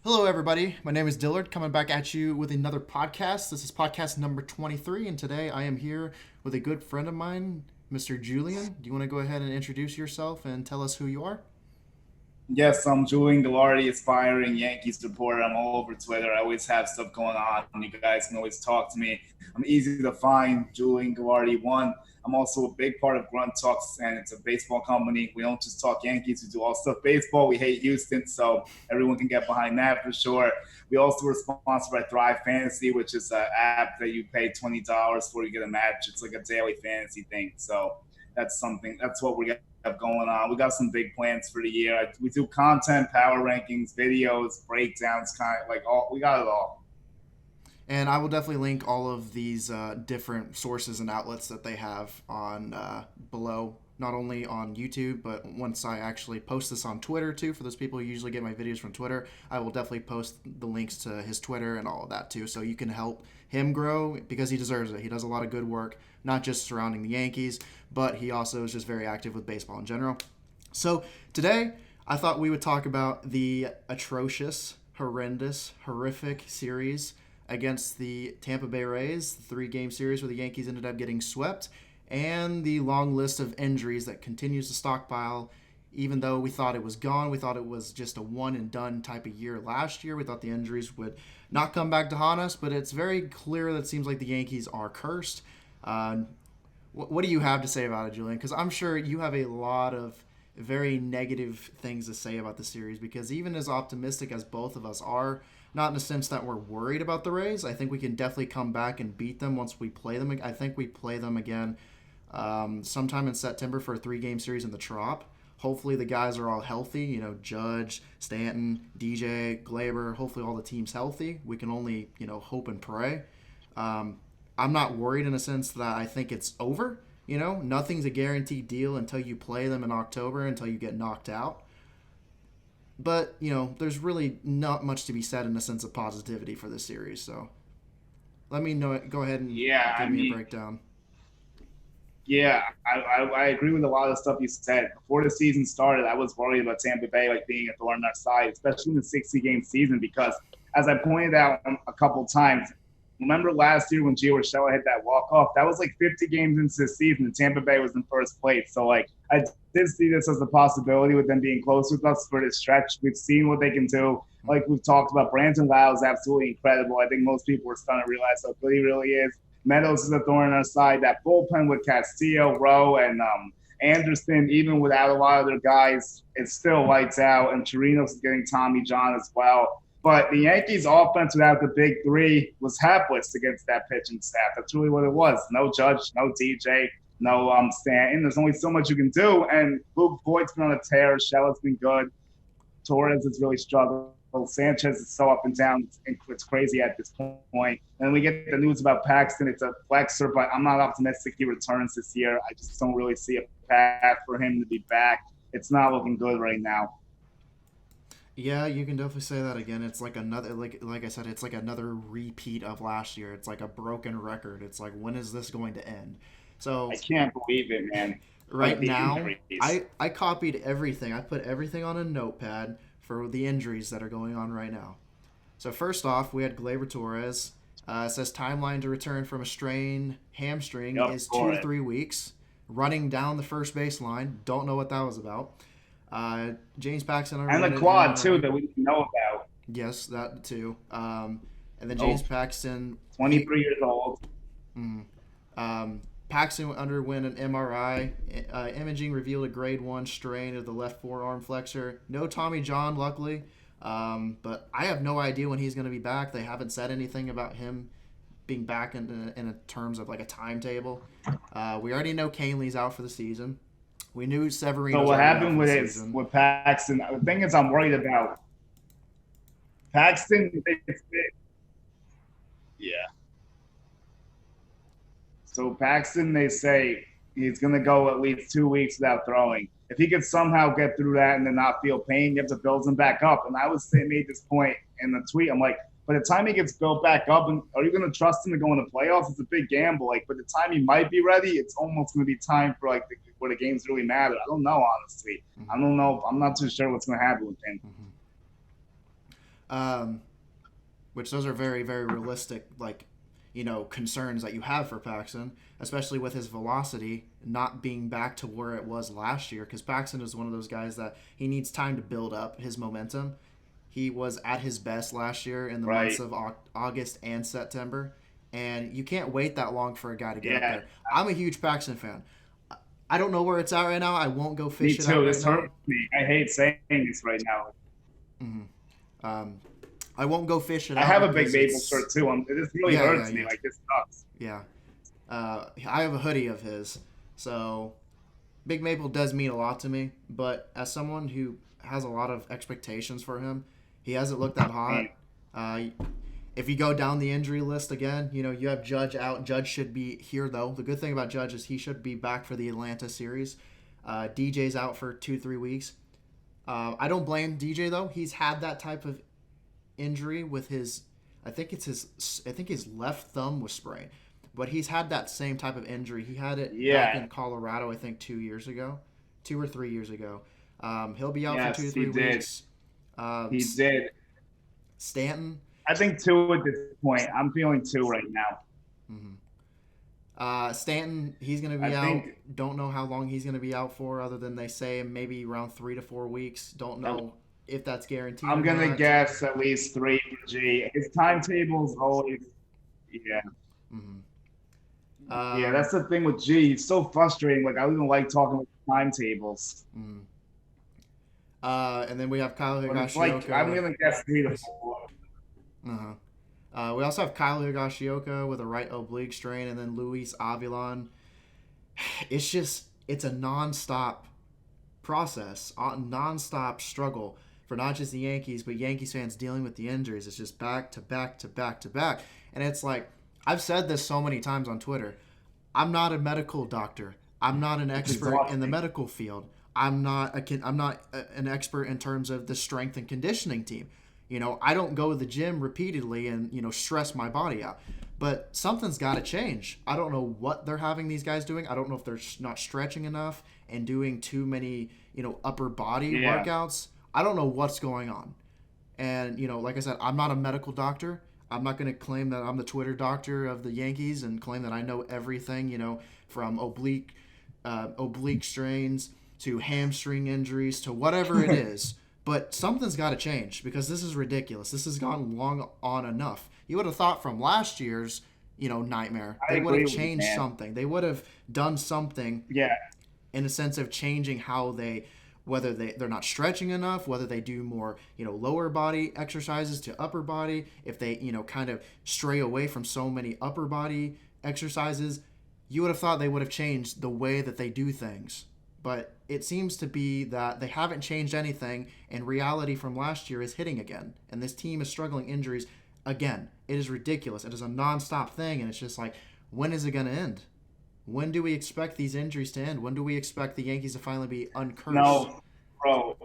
Hello, everybody. My name is Dillard, coming back at you with another podcast. This is podcast number 23, and today I am here with a good friend of mine, Mr. Julian. Do you want to go ahead and introduce yourself and tell us who you are? Yes, I'm Julian Gallardi, aspiring Yankees reporter. I'm all over Twitter. I always have stuff going on. You guys can always talk to me. I'm easy to find, Julian Gallardi1. I'm also a big part of Grunt Talks, and it's a baseball company. We don't just talk Yankees, we do all stuff baseball. We hate Houston, so everyone can get behind that for sure. We also are sponsored by Thrive Fantasy, which is an app that you pay $20 for. You get a match. It's like a daily fantasy thing. So that's what we have going on. We got some big plans for the year. We do content, power rankings, videos, breakdowns, kind of like all. We got it all. And I will definitely link all of these different sources and outlets that they have on below, not only on YouTube, but once I actually post this on Twitter too. For those people who usually get my videos from Twitter, I will definitely post the links to his Twitter and all of that too, so you can help him grow because he deserves it. He does a lot of good work, not just surrounding the Yankees, but he also is just very active with baseball in general. So today, I thought we would talk about the atrocious, horrendous, horrific series against the Tampa Bay Rays, the three-game series where the Yankees ended up getting swept, and the long list of injuries that continues to stockpile. Even though we thought it was gone, we thought it was just a one-and-done type of year last year. We thought the injuries would not come back to haunt us, but it's very clear that it seems like the Yankees are cursed. What do you have to say about it, Julian? Because I'm sure you have a lot of very negative things to say about the series, because even as optimistic as both of us are, not in the sense that we're worried about the Rays, I think we can definitely come back and beat them once we play them. I think we play them again sometime in September for a three-game series in the Trop. Hopefully the guys are all healthy. Judge, Stanton, DJ, Glaber. Hopefully all the team's healthy. We can only hope and pray. I'm not worried in a sense that I think it's over. Nothing's a guaranteed deal until you play them in October, until you get knocked out. But, there's really not much to be said in a sense of positivity for this series. So let me know. Go ahead and Yeah, give I me a mean, breakdown. yeah, I agree with a lot of the stuff you said. Before the season started, I was worried about Tampa Bay like being a thorn in our side, especially in the 60-game season, because as I pointed out a couple times, remember last year when Gio Urshela hit that walk off? That was like 50 games into the season, and Tampa Bay was in first place. So like I did see this as a possibility with them being close with us for this stretch. We've seen what they can do. Like we've talked about, Brandon Lau is absolutely incredible. I think most people are starting to realize how good he really is. Meadows is a thorn in our side. That bullpen with Castillo, Rowe, and Anderson, even without a lot of their guys, it's still lights out. And Chirinos is getting Tommy John as well. But the Yankees' offense without the big three was hapless against that pitching staff. That's really what it was. No Judge, no DJ, no Stanton. There's only so much you can do. And Luke Voigt's been on a tear. Shell's been good. Torres has really struggled. Sanchez is so up and down. It's crazy at this point. And we get the news about Paxton. It's a flexor, but I'm not optimistic he returns this year. I just don't really see a path for him to be back. It's not looking good right now. Yeah, you can definitely say that again. It's like another, like I said, it's like another repeat of last year. It's like a broken record. It's like, when is this going to end? I So can't believe it, man. right Like the now, injuries. I copied everything. I put everything on a notepad for the injuries that are going on right now. So first off, we had Gleyber Torres. Says timeline to return from a strained hamstring Yep, is two for to it. three weeks. Running down the first baseline. Don't know what that was about. James Paxton And the underwent an quad, too, MRI. that we didn't know about. Yes, that too. And then James Nope. Paxton, he 23 years old. mm, Paxton underwent an MRI. Imaging revealed a grade one strain of the left forearm flexor. No Tommy John, luckily. But I have no idea when he's going to be back. They haven't said anything about him being back in a terms of like a timetable. We already know Canley's out for the season. We knew So Severino's what already out happened for the with season. Paxton? The thing is, I'm worried about Paxton. Yeah. So Paxton, they say he's going to go at least 2 weeks without throwing. If he could somehow get through that and then not feel pain, you have to build him back up. And I was saying, made this point in the tweet. I'm like, by the time he gets built back up, and are you going to trust him to go in the playoffs? It's a big gamble. Like, by the time he might be ready, it's almost going to be time for like where the games really matter. I don't know, honestly. I Mm-hmm. don't know. I'm not too sure what's going to happen with him. Mm-hmm. Which those are very, very realistic, like, concerns that you have for Paxton, especially with his velocity not being back to where it was last year. Because Paxton is one of those guys that he needs time to build up his momentum. He was at his best last year in the months of August and September, and you can't wait that long for a guy to get up there. I'm a huge Paxton fan. I don't know where it's at right now. I won't go fish it out. Me too. This hurts me. I hate saying this right now. Mm-hmm. I won't go fish it out. I have a Big Maple shirt too. This really hurts me. Like, this sucks. Yeah. I have a hoodie of his. So Big Maple does mean a lot to me. But as someone who has a lot of expectations for him, he hasn't looked that hot. If you go down the injury list again, you have Judge out. Judge should be here, though. The good thing about Judge is he should be back for the Atlanta series. DJ's out for 2-3 weeks. I don't blame DJ, though. He's had that type of injury with his left thumb was sprained, but he's had that same type of injury. He had it back in Colorado, I think 2 or 3 years ago. He'll be out for 2-3 weeks. He did. Stanton, I think 2 at this point. I'm feeling 2 right now. Mm-hmm. Stanton, he's going to be out. Don't know how long he's going to be out for, other than they say maybe around 3 to 4 weeks. Don't know if that's guaranteed. I'm going to guess at least 3 for G. His timetable's always, Mm-hmm. That's the thing with G. He's so frustrating. Like, I don't even like talking about timetables. Mm-hmm. And then we have Kyle Higashioka. Like, I'm going to guess 3 to 4. We also have Kyle Higashioka with a right oblique strain, and then Luis Avilan. It's a nonstop process, nonstop struggle for not just the Yankees, but Yankees fans dealing with the injuries. It's just back to back to back to back. And it's like, I've said this so many times on Twitter. I'm not a medical doctor. I'm not an expert in the medical field. I'm not an expert in terms of the strength and conditioning team. I don't go to the gym repeatedly and, stress my body out. But something's got to change. I don't know what they're having these guys doing. I don't know if they're not stretching enough and doing too many, upper body workouts. I don't know what's going on. And, like I said, I'm not a medical doctor. I'm not going to claim that I'm the Twitter doctor of the Yankees and claim that I know everything, from oblique strains to hamstring injuries to whatever it is. But something's got to change, because this is ridiculous. This has gone long on enough. You would have thought from last year's, nightmare, they would have changed something. They would have done something in a sense of changing how whether they're not stretching enough, whether they do more, lower body exercises to upper body, if they, kind of stray away from so many upper body exercises. You would have thought they would have changed the way that they do things. But it seems to be that they haven't changed anything, and reality from last year is hitting again. And this team is struggling injuries again. It is ridiculous. It is a nonstop thing, and it's just like, when is it going to end? When do we expect these injuries to end? When do we expect the Yankees to finally be uncursed? No, bro.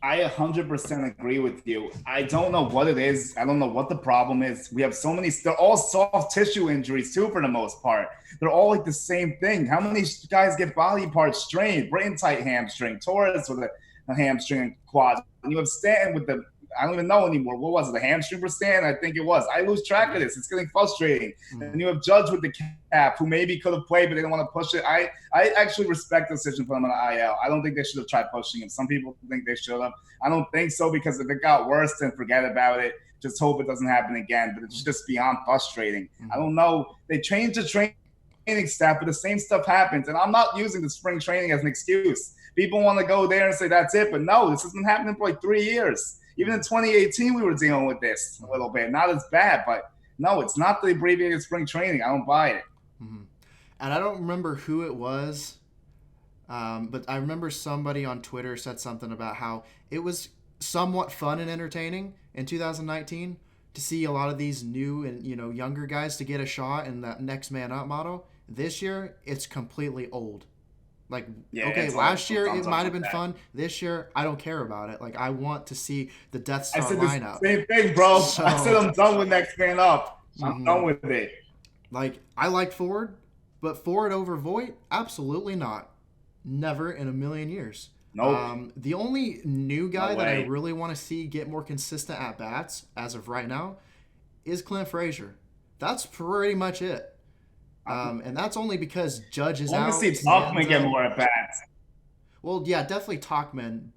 I 100% agree with you. I don't know what it is. I don't know what the problem is. We have so many. They're all soft tissue injuries too, for the most part. They're all like the same thing. How many guys get body parts strained? Brain tight hamstring, Torres with a hamstring and quad, and you have Stanton with the. I don't even know anymore. What was it? The hamstring for Stanton? I think it was. I lose track of this. It's getting frustrating. Mm-hmm. And you have Judge with the cap, who maybe could have played, but they didn't want to push it. I actually respect the decision for him on the IL. I don't think they should have tried pushing him. Some people think they should have. I don't think so, because if it got worse, then forget about it. Just hope it doesn't happen again. But it's just beyond frustrating. Mm-hmm. I don't know. They changed the training staff, but the same stuff happens. And I'm not using the spring training as an excuse. People want to go there and say that's it. But no, this has been happening for like 3 years. Even in 2018, we were dealing with this a little bit. Not as bad, but no, it's not the abbreviated spring training. I don't buy it. Mm-hmm. And I don't remember who it was, but I remember somebody on Twitter said something about how it was somewhat fun and entertaining in 2019 to see a lot of these new and younger guys to get a shot in that next man up motto. This year, it's completely old. Like, okay, last year it might have been fun. This year, I don't care about it. Like, I want to see the Death Star lineup. Same thing, bro. So, I said I'm done with next man up. I'm done with it. Like, I like Ford, but Ford over Voit? Absolutely not. Never in a million years. Nope. The only new guy No that I way. really want to see get more consistent at bats as of right now is Clint Frazier. That's pretty much it. I And that's only because Judge is want to see out. Tauchman get more at bats. Well, yeah, definitely Talkman.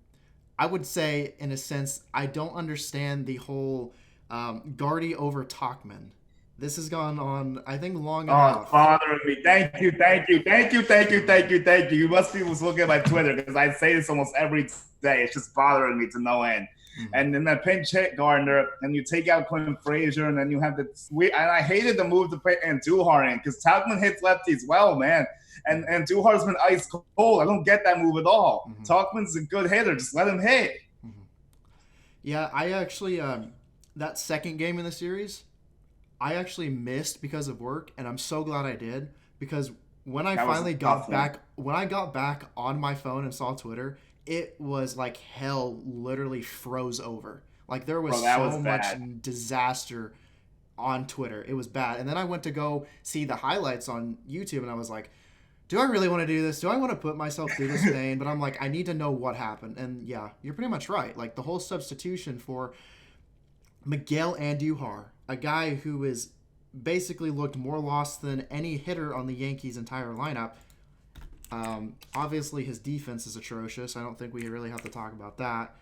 I would say, in a sense, I don't understand the whole Guardy over Talkman. This has gone on, I think, long Oh, it's enough. bothering me. Thank you, thank you, thank you, thank you, thank you, thank you. You must be looking at my Twitter because I say this almost every day. It's just bothering me to no end. Mhm. And then that pinch hit Gardner, and you take out Clint Frazier, and then you have the sweet. And I hated the move to put Andujar in because Tauchman hits lefties well, man. And Duhar's been ice cold. I don't get that move at all. Mhm. Tauchman's a good hitter. Just let him hit. Mhm. Yeah, I actually that second game in the series, I actually missed because of work, and I'm so glad I did because when I That was finally a got tough one. back, when I got back on my phone and saw Twitter, it was like hell literally froze over. Like there was Bro, that was so bad. much disaster on Twitter. It was bad. And then I went to go see the highlights on YouTube, and I was like, do I really want to do this? Do I want to put myself through this pain? But I'm like, I need to know what happened. And yeah, you're pretty much right. Like the whole substitution for Miguel Andujar, a guy who is basically looked more lost than any hitter on the Yankees' entire lineup. Obviously, his defense is atrocious. I don't think we really have to talk about that.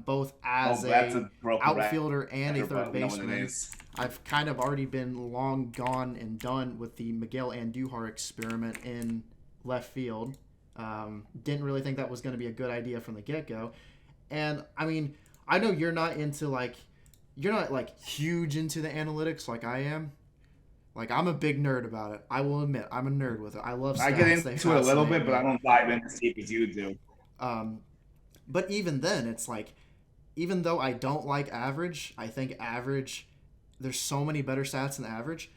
Both as That's a a broken outfielder and a record, third but we know what it baseman, is. I've kind of already been long gone and done with the Miguel Andujar experiment in left field. Didn't really think that was going to be a good idea from the get go. And I mean, I know you're not like huge into the analytics like I am. Like I'm a big nerd about it. I will admit I'm a nerd with it. I love I get stats. They into it a little fascinate bit, but I me. don't dive in as deep as you do. Um, but even then, it's like even though I don't like average, I think average. There's so many better stats than average.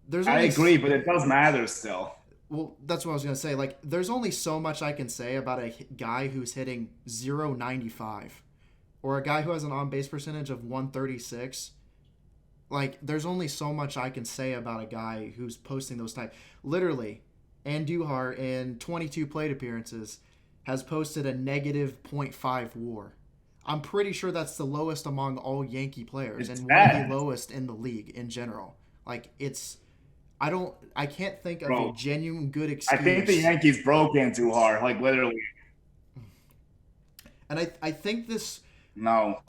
There's I only agree, but it does matter still. well, that's what I was gonna say. Like, there's only so much I can say about a guy who's hitting 0.95 or a guy who has an on base percentage of 136. Like, there's only so much I can say about a guy who's posting those type. Literally, Andujar in 22 plate appearances has posted a negative .5 WAR. I'm pretty sure that's the lowest among all Yankee players It's and one of the bad, lowest in the league in general. Like, I can't think of a bro. genuine good I think the excuse. Yankees broke in too hard, like literally. And I think No,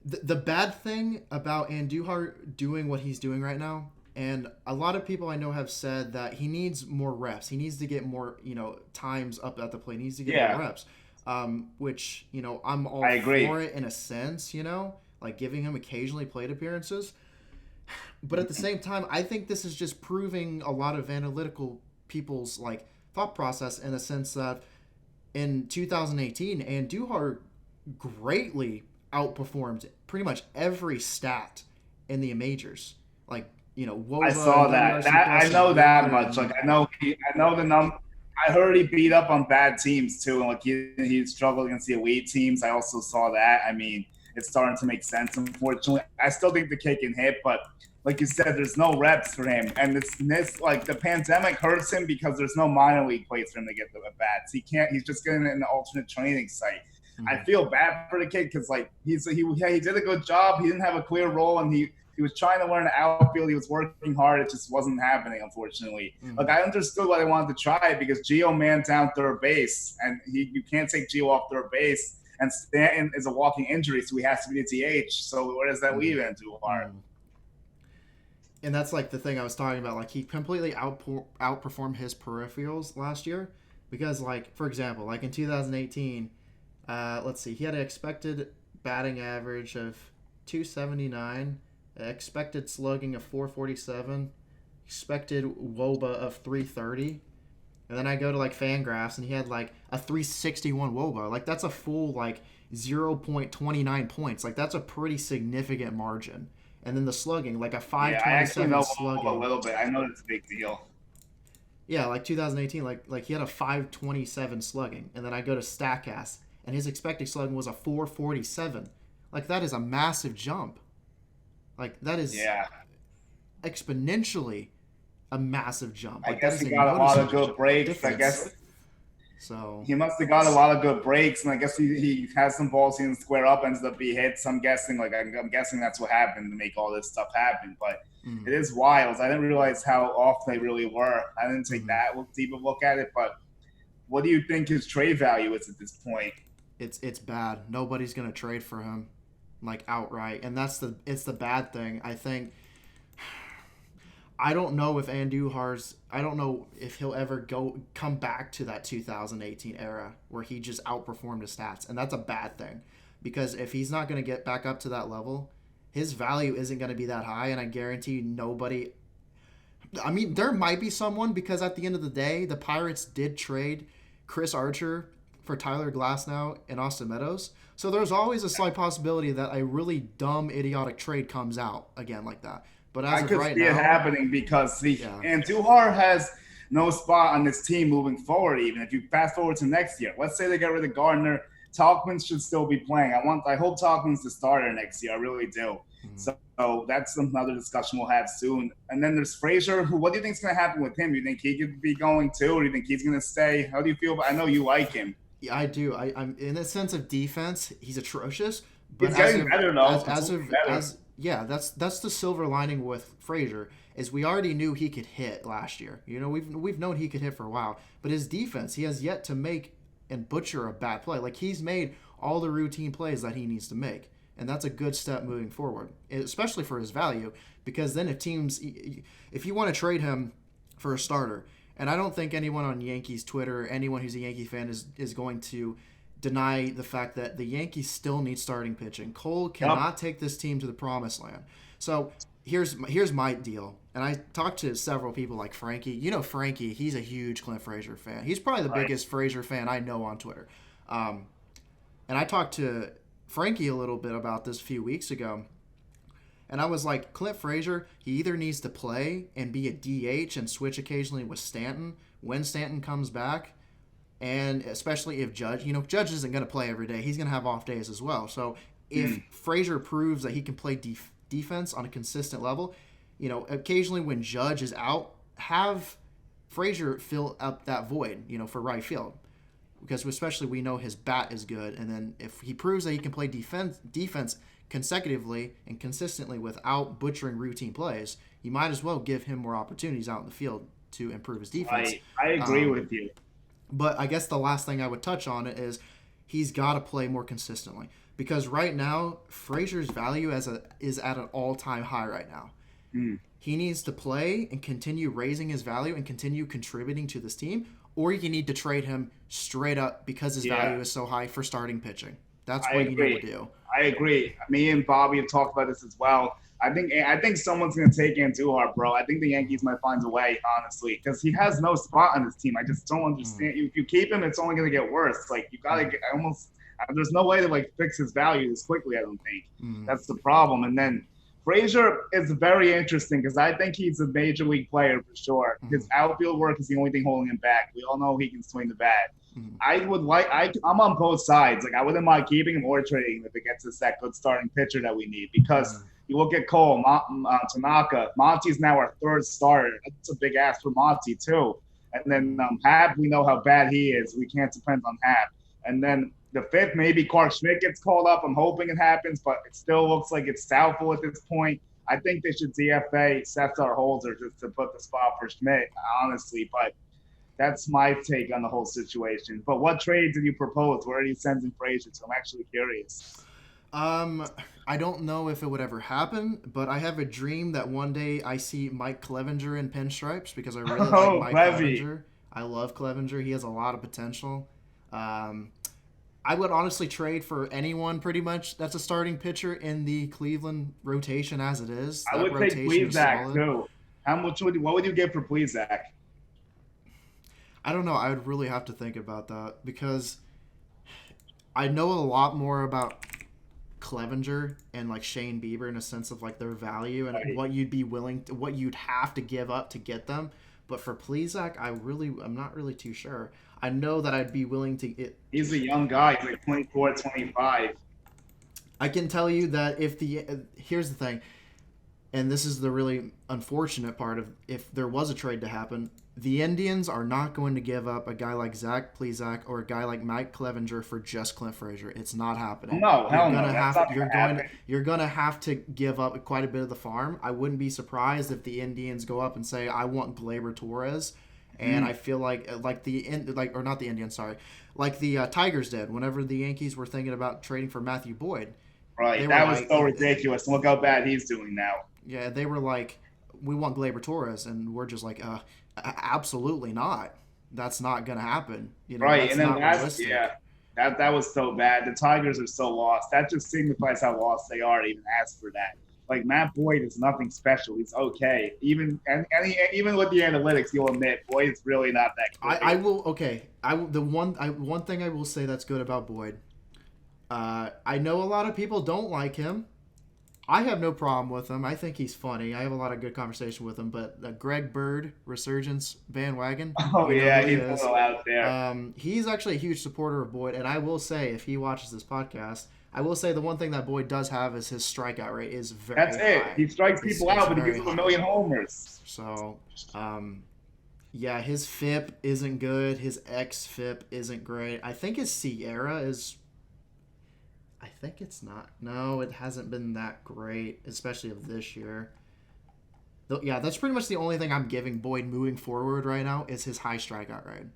the bad thing about Andujar doing what he's doing right now, and a lot of people I know have said that he needs more reps. He needs to get more, times up at the plate. He needs to get more yeah, reps. Which, I'm all I agree. for it in a sense, like giving him occasionally plate appearances. But at the same time, I think this is just proving a lot of analytical people's like thought process in the sense that in 2018, Andujar greatly outperformed pretty much every stat in the majors. Like, I WOBA saw and that. WRC plus I and know that WAR much. and Like I know the number. I heard he beat up on bad teams too, and like he struggled against the elite teams. I also saw that. I mean, it's starting to make sense. Unfortunately, I still think the kid can hit, but like you said, there's no reps for him, and this like the pandemic hurts him because there's no minor league plays for him to get the at bats. He can't. He's just getting an alternate training site. I Mhm. feel bad for the kid because like he did a good job. He didn't have a clear role, and he was trying to learn the outfield. He was working hard. It just wasn't happening, unfortunately. Like Mhm. I understood why they wanted to try it because Gio man down third base, and you can't take Gio off third base. And Stanton is a walking injury, so he has to be the DH. So where does that leave Mhm. Andujar? Mhm. And that's like the thing I was talking about. Like he completely outperformed his peripherals last year because, like, for example, like in 2018, let's see, he had an expected batting average of 279, expected slugging of 447, expected WOBA of 330. And then I go to like Fangraphs and he had like a 361 WOBA. Like that's a full like 0.29 points. Like that's a pretty significant margin. And then the slugging, like a Yeah, I actually 527 know a slugging. little bit. I know it's a big deal. Yeah, like 2018, like he had a 527 slugging. And then I go to Statcast and his expected slugging was a 447. Like that is a massive jump. Like that is Yeah, exponentially a massive jump. I Like that guess is he a got a lot of noticeable good breaks. I difference. guess So he must have got a lot of good breaks, and I guess he has some balls he didn't square up, ends up being hits. I'm guessing, I'm guessing that's what happened to make all this stuff happen. But it mm, is wild. I didn't realize how off they really were. I didn't take mm, that deep a look at it. But what do you think his trade value is at this point? it's bad. Nobody's gonna trade for him, like outright, and it's the bad thing. I think I don't know if Andujar's. I don't know if he'll ever come back to that 2018 era where he just outperformed his stats, and that's a bad thing, because if he's not going to get back up to that level, his value isn't going to be that high, and I guarantee nobody. I mean, there might be someone, because at the end of the day, the Pirates did trade Chris Archer for Tyler Glasnow and Austin Meadows. So there's always a slight possibility that a really dumb, idiotic trade comes out again like that. But as I of could right see it now, happening because yeah. Andujar has no spot on this team moving forward. Even if you fast forward to next year, let's say they get rid of Gardner, Talkman should still be playing. I hope Talkman's the starter next year. I really do. Mm-hmm. So that's another discussion we'll have soon. And then there's Frazier. What do you think is going to happen with him? Do you think he could be going too, or do you think he's going to stay? How do you feel about? I know you like him. Yeah, I do. I'm in the sense of defense, he's atrocious. But He's getting better though. yeah, that's the silver lining with Frazier is we already knew he could hit last year. You know, we've known he could hit for a while, but his defense, he has yet to make and butcher a bad play. Like he's made all the routine plays that he needs to make, and that's a good step moving forward, especially for his value. Because then if you want to trade him for a starter, and I don't think anyone on Yankees Twitter, anyone who's a Yankee fan, is going to deny the fact that the Yankees still need starting pitching. Cole cannot take this team to the promised land. So here's my deal. And I talked to several people like Frankie. You know Frankie, he's a huge Clint Frazier fan. He's probably the biggest Frazier fan I know on Twitter. And I talked to Frankie a little bit about this a few weeks ago. And I was like, Clint Frazier, he either needs to play and be a DH and switch occasionally with Stanton when Stanton comes back, and especially if Judge isn't going to play every day. He's going to have off days as well. So if Frazier proves that he can play defense on a consistent level, occasionally when Judge is out, have Frazier fill up that void, for right field. Because especially we know his bat is good. And then if he proves that he can play defense consecutively and consistently without butchering routine plays, you might as well give him more opportunities out in the field to improve his defense. I agree with you. But I guess the last thing I would touch on it is he's got to play more consistently, because right now Frazier's value is at an all-time high right now. He needs to play and continue raising his value and continue contributing to this team, or you need to trade him straight up because his value is so high for starting pitching. That's what you need to do. I agree. Me and Bobby have talked about this as well. I think someone's going to take Andujar, bro. I think the Yankees might find a way, honestly, because he has no spot on this team. I just don't understand. If you keep him, it's only going to get worse. Like, you got to get almost – there's no way to, fix his value this quickly, I don't think. That's the problem. And then Frazier is very interesting because I think he's a major league player for sure. His outfield work is the only thing holding him back. We all know he can swing the bat. I'm on both sides. Like, I wouldn't mind keeping him or trading him if it gets us that good starting pitcher that we need, because you look at Cole, Tanaka, Monty's now our third starter. That's a big ask for Monty too. And then Hap, we know how bad he is. We can't depend on Hap. And then the fifth, maybe Clark Schmidt gets called up. I'm hoping it happens, but it still looks like it's doubtful at this point. I think they should DFA Cesar Holzer just to put the spot for Schmidt, honestly. But that's my take on the whole situation. But what trade did you propose? Where are you sending Frazier to? I'm actually curious. I don't know if it would ever happen, but I have a dream that one day I see Mike Clevenger in pinstripes, because I really like Mike Clevenger. I love Clevenger. He has a lot of potential. I would honestly trade for anyone pretty much that's a starting pitcher in the Cleveland rotation as it is. I would take Plesac too. What would you get for Plesac? I don't know. I would really have to think about that, because I know a lot more about Clevenger and Shane Bieber in a sense of their value and what you'd be willing to, what you'd have to give up to get them. But for Plesac, I'm not really too sure. I know that I'd be willing to. He's a young guy. He's 24, 25. I can tell you that here's the thing, and this is the really unfortunate part of if there was a trade to happen, the Indians are not going to give up a guy like Zach Plesac or a guy like Mike Clevenger for just Clint Frazier. It's not happening. No, You're hell no. gonna That's have not going to happen. you're gonna have to give up quite a bit of the farm. I wouldn't be surprised if the Indians go up and say, "I want Gleyber Torres," and I feel like or not the Indians, sorry, like the Tigers did whenever the Yankees were thinking about trading for Matthew Boyd. Right. That was so ridiculous. Look how bad he's doing now. Yeah, they were like, "We want Gleyber Torres," and we're just like, absolutely not. That's not going to happen. Right, that's and then not realistic. that was so bad. The Tigers are so lost. That just signifies how lost they are to even ask for that. Like Matt Boyd is nothing special. He's okay. Even with the analytics, you'll admit Boyd is really not that good. One thing I will say that's good about Boyd. I know a lot of people don't like him. I have no problem with him. I think he's funny. I have a lot of good conversation with him. But the Greg Bird resurgence bandwagon. Oh, yeah, he's a little out there. He's actually a huge supporter of Boyd. And I will say, if he watches this podcast, I will say the one thing that Boyd does have is his strikeout rate is very high. That's it. He strikes people out, but he gives them a million homers. So, yeah, his FIP isn't good. His xFIP isn't great. I think his Sierra is... I think it's not. No, it hasn't been that great, especially of this year. Yeah, that's pretty much the only thing I'm giving Boyd moving forward right now is his high strikeout rate.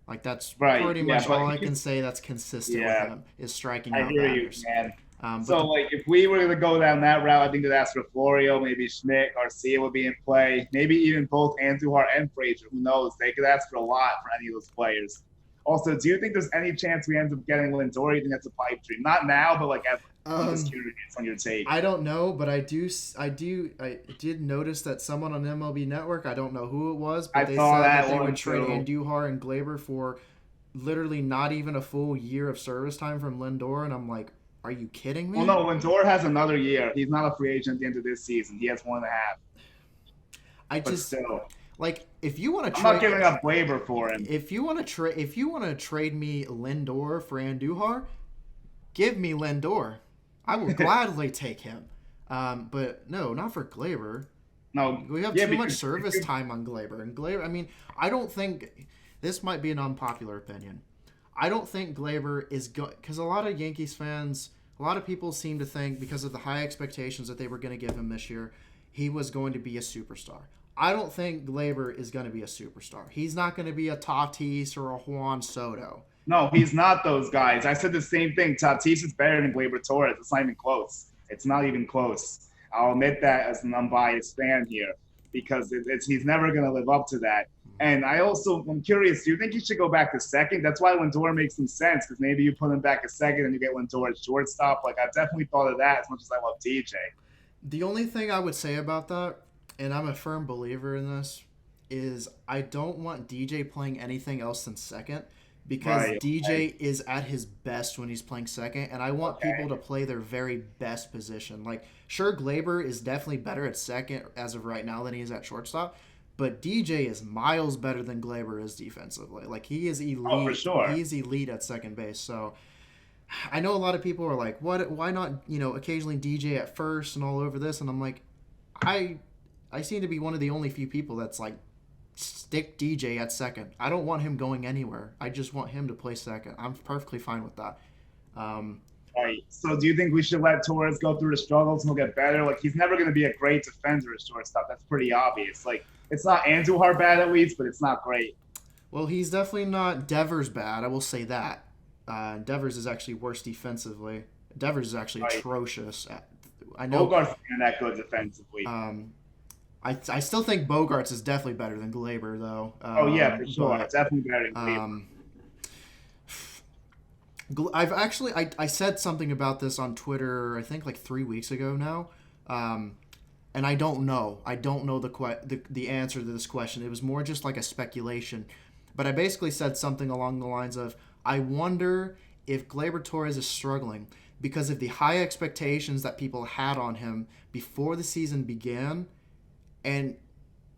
Like, that's pretty much all I can say that's consistent with him is striking out batters. I hear you, man. So, if we were to go down that route, I think they'd ask for Florio, maybe Schmidt, Garcia would be in play. Maybe even both Andujar and Frazier. Who knows? They could ask for a lot for any of those players. Also, do you think there's any chance we end up getting Lindor? You think that's a pipe dream? Not now, but like I'm just curious on your take. I don't know, but I did notice that someone on MLB Network, I don't know who it was, but they said that they would trade Andujar and Gleyber for literally not even a full year of service time from Lindor, and I'm like, are you kidding me? Well, no, Lindor has another year. He's not a free agent at the end of this season. He has 1.5. Still. Like, if you want to trade, I'm not giving up Gleyber for him. If you want to trade me Lindor for Andujar, give me Lindor. I will gladly take him. But no, not for Gleyber. No, we have too much service time on Gleyber. And Gleyber, I mean, I don't think this might be an unpopular opinion. I don't think Gleyber is because a lot of Yankees fans, a lot of people seem to think because of the high expectations that they were going to give him this year, he was going to be a superstar. I don't think Gleyber is going to be a superstar. He's not going to be a Tatis or a Juan Soto. No, he's not those guys. I said the same thing. Tatis is better than Gleyber Torres. It's not even close. It's not even close. I'll admit that as an unbiased fan here because he's never going to live up to that. And I'm curious, do you think he should go back to second? That's why Lindor makes some sense because maybe you put him back at second and you get Lindor at shortstop. Like, I've definitely thought of that as much as I love DJ. The only thing I would say about that, and I'm a firm believer in this, is I don't want DJ playing anything else than second because DJ is at his best when he's playing second, and I want people to play their very best position. Like, sure, Gleyber is definitely better at second as of right now than he is at shortstop, but DJ is miles better than Gleyber is defensively. Like, he is elite. Oh, for sure. He's elite at second base, so... I know a lot of people are like, why not, occasionally DJ at first and all over this, and I'm like, I seem to be one of the only few people that's like, stick DJ at second. I don't want him going anywhere. I just want him to play second. I'm perfectly fine with that. Right. So do you think we should let Torres go through the struggles and he'll get better? Like, he's never going to be a great defender at shortstop. That's pretty obvious. Like, it's not Andujar bad at least, but it's not great. Well, he's definitely not Devers bad. I will say that. Devers is actually worse defensively. Devers is actually atrocious. I know Bogart's not that good defensively. I still think Bogarts is definitely better than Gleyber, though. For sure. It's definitely better than Gleyber. I said something about this on Twitter, I think like 3 weeks ago now, and I don't know. I don't know the answer to this question. It was more just like a speculation. But I basically said something along the lines of, I wonder if Gleyber Torres is struggling because of the high expectations that people had on him before the season began. And,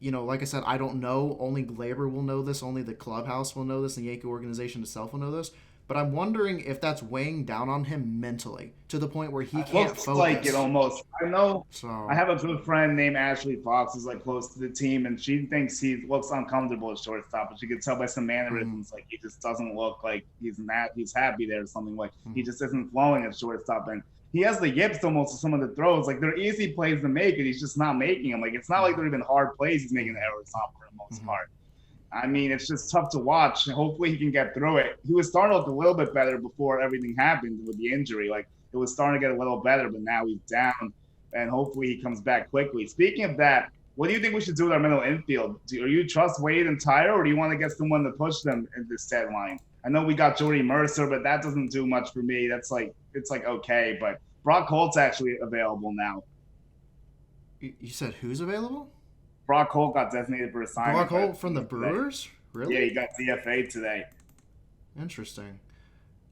like I said, I don't know. Only Gleyber will know this. Only the clubhouse will know this. The Yankee organization itself will know this. but I'm wondering if that's weighing down on him mentally to the point where he It can't looks like it focus. almost. I know. I So, have a good friend named Ashley Fox who's like close to the team, and she thinks he looks uncomfortable at shortstop, but she can tell by some mm, mannerisms like he just doesn't look like he's happy there or something. Like he mm, just isn't flowing at shortstop, and he has the yips almost to some of the throws. Like they're easy plays to make, and he's just not making them. Like it's not like mm, they're even hard plays. He's making mm, errors on for the most mm, part. I mean, it's just tough to watch. And hopefully, he can get through it. He was starting to look a little bit better before everything happened with the injury. Like it was starting to get a little better, but now he's down. And hopefully, he comes back quickly. Speaking of that, what do you think we should do with our middle infield? Are you trust Wade and Tyro, or do you want to get someone to push them in this deadline? I know we got Jordy Mercer, but that doesn't do much for me. That's like it's like okay, but Brock Holt's actually available now. you said who's available? Brock Holt got designated for Brock assignment Holt from the today. Brewers? Yeah, he Really? got DFA today. Interesting.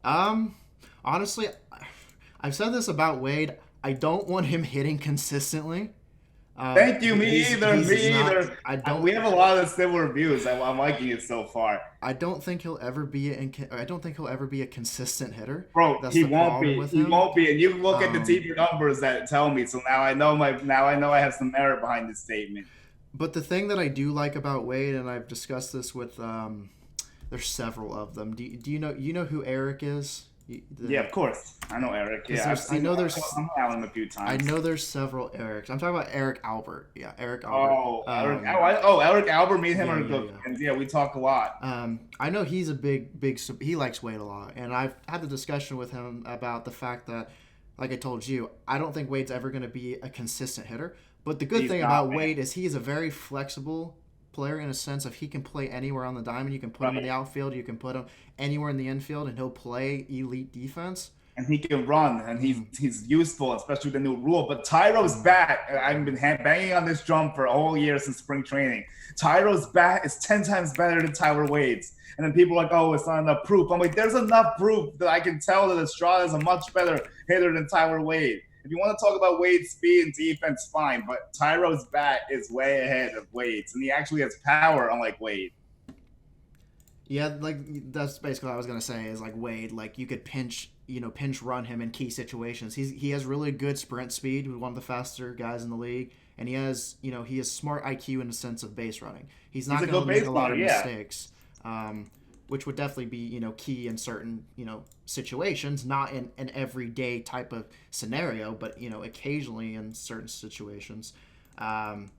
Um, Honestly, I've said this about Wade. I don't want him hitting consistently. Thank you. Me either. He's Me not. either. We have a lot of similar views. I'm liking it so far, I don't think he'll ever be I don't think he'll ever be a consistent hitter. bro. That's He the won't problem be. with He him. won't be. And you can look at the Um, deeper numbers that tell me. So now I know I have some merit behind this statement. but the thing that I do like about Wade, and I've discussed this with, there's several of them. Do you know who Eric is? Yeah, of course. I know Eric. Yeah, I've seen. Him a few I times. know there's several Erics. I'm talking about Eric Albert. Yeah, Eric Albert. Oh, Eric. Eric Albert. Me and him Yeah, are yeah, good yeah. friends. Yeah, we talk a lot. I know he's a big. He likes Wade a lot, and I've had the discussion with him about the fact that, like I told you, I don't think Wade's ever going to be a consistent hitter. But the good He's thing not, about man. Wade is he is a very flexible player in a sense of he can play anywhere on the diamond. You can put him in the Right. outfield. You can put him anywhere in the infield, and he'll play elite defense. And he can run, and he's useful, especially with the new rule. But Tyro's Mm. bat, I've been banging on this drum for a whole year since spring training. Tyro's bat is 10 times better than Tyler Wade's. And then people are like, oh, it's not enough proof. I'm like, there's enough proof that I can tell that Estrada is a much better hitter than Tyler Wade. If you want to talk about Wade's speed and defense, fine. But Tyro's bat is way ahead of Wade's, and he actually has power, unlike Wade. Yeah, like that's basically what I was gonna say is like Wade, like you could pinch run him in key situations. He has really good sprint speed. He's one of the faster guys in the league, and he has smart IQ in the sense of base running. He's not He's a going to good make base a lot runner, of yeah. mistakes, which would definitely be key in certain situations, not in an everyday type of scenario, but occasionally in certain situations. Um,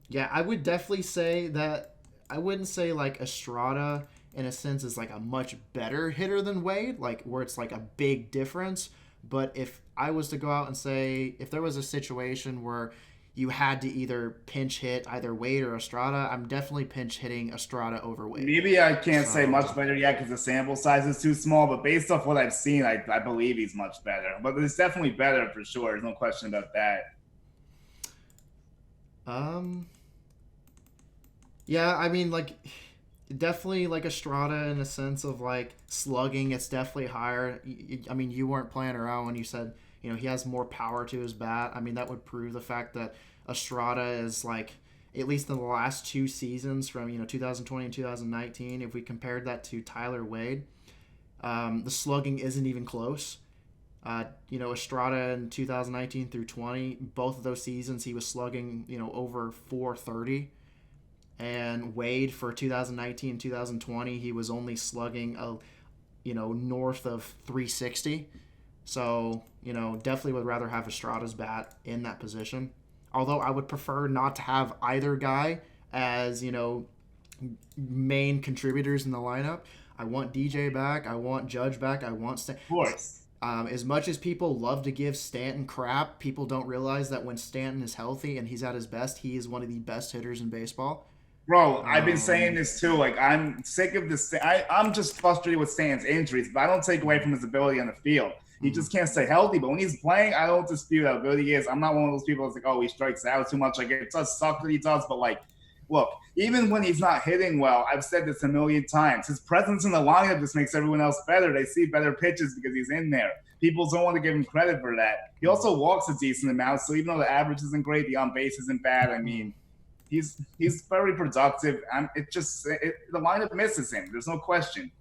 yeah, I would definitely say that. I wouldn't say like Estrada in a sense is like a much better hitter than Wade, like where it's like a big difference. But if I was to go out and say if there was a situation where you had to either pinch hit either Wade or Estrada, I'm definitely pinch hitting Estrada over Wade. Maybe I can't say So much better yet because the sample size is too small, but based off what I've seen, I believe he's much better. But it's definitely better for sure. There's no question about that. um yeah, I mean like definitely like Estrada in a sense of like slugging, it's definitely higher. I mean, you weren't playing around when you said he has more power to his bat. I mean, that would prove the fact that Estrada is like at least in the last two seasons from 2020 and 2019. If we compared that to Tyler Wade, the slugging isn't even close. Estrada in 2019 through 20, both of those seasons he was slugging over 430. And Wade for 2019 2020 he was only slugging north of 360. So definitely would rather have Estrada's bat in that position, although I would prefer not to have either guy as main contributors in the lineup. I want DJ back, I want Judge back, I want Of course. as much as people love to give Stanton crap, people don't realize that when Stanton is healthy and he's at his best, he is one of the best hitters in baseball. Bro, I've been saying this too. Like, I'm sick of this. I'm just frustrated with Stan's injuries, but I don't take away from his ability on the field. He just can't stay healthy. But when he's playing, I don't dispute how good he is. I'm not one of those people that's like, oh, he strikes out too much. Like, it does suck that he does. But, like, look, even when he's not hitting well, I've said this a million times, his presence in the lineup just makes everyone else better. They see better pitches because he's in there. People don't want to give him credit for that. He also walks a decent amount. So even though the average isn't great, the on base isn't bad. I mean, he's very productive. The lineup misses him. There's no question.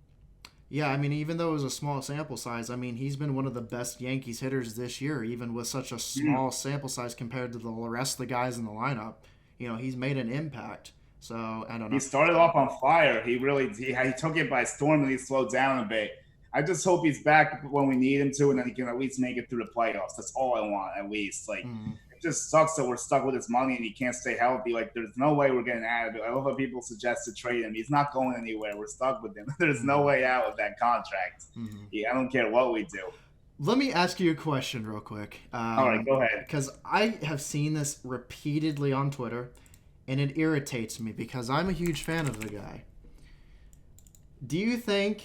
Yeah, I mean, even though it was a small sample size, I mean, he's been one of the best Yankees hitters this year, even with such a Mm. small sample size compared to the rest of the guys in the lineup. He's made an impact. So, I don't He know. started off on fire. He took it by storm and he slowed down a bit. I just hope he's back when we need him to, and then he can at least make it through the playoffs. That's all I want, at least. Like, Mm, it just sucks that we're stuck with his money and he can't stay healthy. Like, there's no way we're getting out of it. I love how people suggest to trade him. He's not going anywhere. We're stuck with him. There's no mm, way out of that contract. mm. I don't care what we do. Let me ask you a question real quick. All right, go ahead. Because I have seen this repeatedly on Twitter, and it irritates me because I'm a huge fan of the guy. Do you think,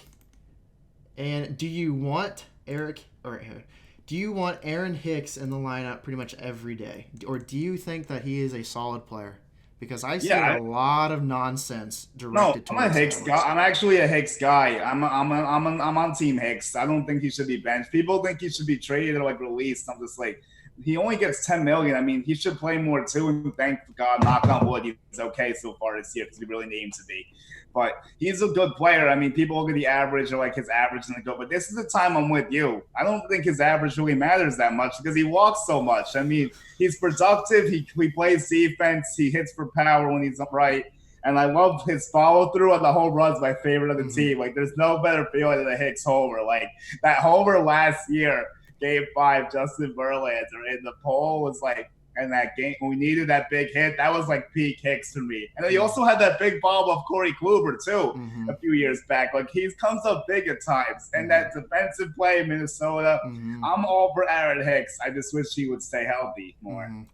and do you want do you want Aaron Hicks in the lineup pretty much every day? Or do you think that he is a solid player? Because I see a lot of nonsense directed towards I'm a Hicks guy. I'm actually a Hicks guy. I'm on Team Hicks. I don't think he should be benched. People think he should be traded or like released. I'm just like, he only gets $10 million. I mean, he should play more too. And thank God, knock on wood, he's okay so far this year because we really need him to be. But he's a good player. I mean, people look at the average or like his average and they go, but this is the time I'm with you. I don't think his average really matters that much because he walks so much. I mean, he's productive. He plays defense. He hits for power when he's upright. And I love his follow through on the home runs, my favorite of the team. Like, there's no better feeling than a Hicks homer. Like, that homer last year, Game 5, Justin Verlander in the pole was like, and that game when we needed that big hit, that was like peak Hicks for me. And then he also had that big bomb of Corey Kluber too a few years back. Like, he comes up big at times. And that defensive play in Minnesota, I'm all for Aaron Hicks. I just wish he would stay healthy more.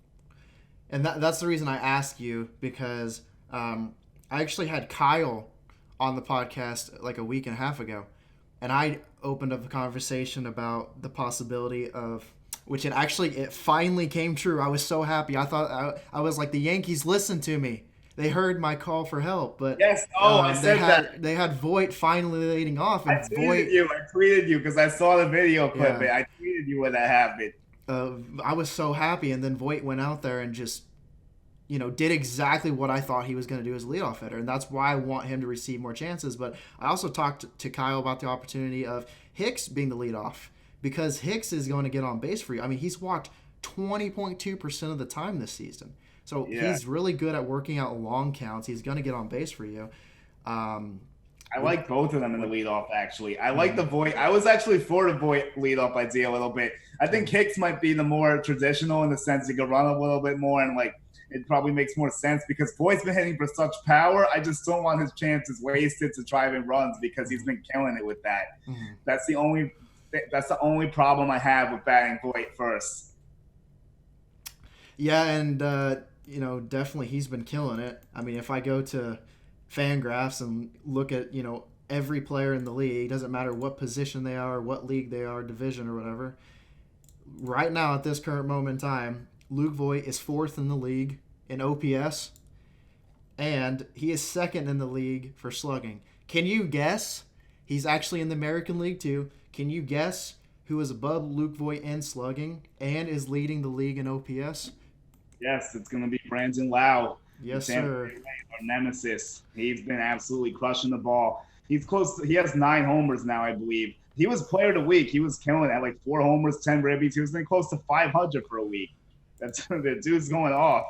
And that's the reason I ask you, because I actually had Kyle on the podcast like a week and a half ago, and I opened up a conversation about the possibility of, which it finally came true. I was so happy. I thought I was like, the Yankees listened to me. They heard my call for help. But yes, I said that. They had Voit finally leading off. And I tweeted you because I saw the video clip. Yeah. I tweeted you when that happened. I was so happy, and then Voit went out there and just, did exactly what I thought he was going to do as a leadoff hitter, and that's why I want him to receive more chances. But I also talked to Kyle about the opportunity of Hicks being the leadoff, because Hicks is going to get on base for you. I mean, he's walked 20.2% of the time this season, so he's really good at working out long counts. He's going to get on base for you. I like both of them in the leadoff, actually. I like the Voit. I was actually for the Voit leadoff idea a little bit. I think Hicks might be the more traditional in the sense he could run a little bit more, and like, it probably makes more sense because Voigt's been hitting for such power. I just don't want his chances wasted to drive in runs because he's been killing it with that. That's the only problem I have with batting Voit first. Yeah, and definitely he's been killing it. I mean, if I go to Fangraphs and look at every player in the league, doesn't matter what position they are, what league they are, division or whatever. Right now, at this current moment in time, Luke Voit is 4th in the league in OPS, and he is 2nd in the league for slugging. Can you guess? He's actually in the American League too. Can you guess who is above Luke Voit in slugging and is leading the league in OPS? Yes, it's going to be Brandon Lau. Yes, sir. Our nemesis. He's been absolutely crushing the ball. He's close. He has 9 homers now, I believe. He was player of the week. He was killing it at like 4 homers, 10 ribbies. He was getting close to 500 for a week. The dude's going off.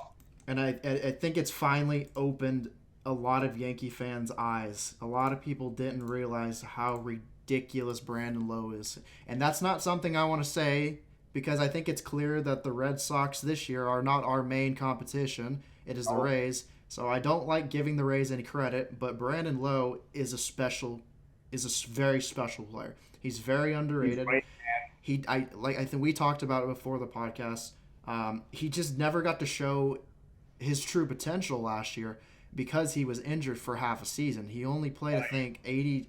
And I think it's finally opened a lot of Yankee fans' eyes. A lot of people didn't realize how ridiculous Brandon Lowe is. And that's not something I want to say, because I think it's clear that the Red Sox this year are not our main competition. It is the Rays. So I don't like giving the Rays any credit, but Brandon Lowe is a very special player. He's very underrated. He's great, I think we talked about it before the podcast. He just never got to show his true potential last year because he was injured for half a season. He only played, I think, 80.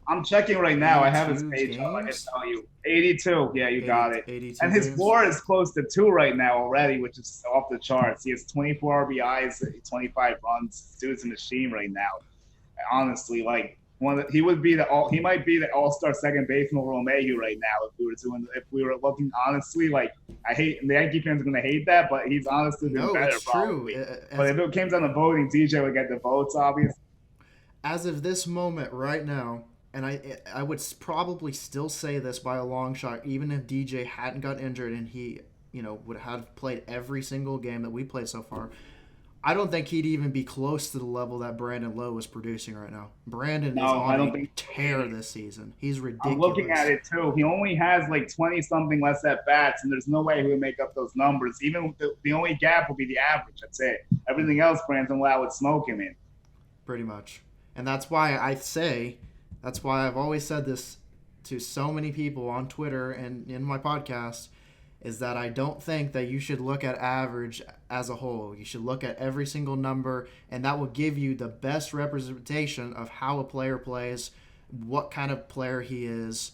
I'm checking right now. I have his page up. I can tell you. 82. Yeah, you got it. 82 and his games. floor is close to 2 right now already, which is off the charts. He has 24 RBIs, 25 runs. Dude's a machine right now. Honestly, like, he might be the all-star second baseman Romeo right now if we were looking honestly. Like, the Yankee fans are gonna hate that, but he's honestly been better. It's probably. true. But if it came down to voting, DJ would get the votes, obviously. As of this moment right now, and I would probably still say this by a long shot, even if DJ hadn't got injured and he, would have played every single game that we played so far. I don't think he'd even be close to the level that Brandon Lowe is producing right now. Brandon is on a tear this season. He's ridiculous. I'm looking at it too. He only has like 20-something less at bats, and there's no way he would make up those numbers. Even the only gap will be the average. That's it. Everything else, Brandon Lowe would smoke him in. Pretty much. And that's why I've always said this to so many people on Twitter and in my podcast, is that I don't think that you should look at average as a whole. You should look at every single number, and that will give you the best representation of how a player plays, what kind of player he is.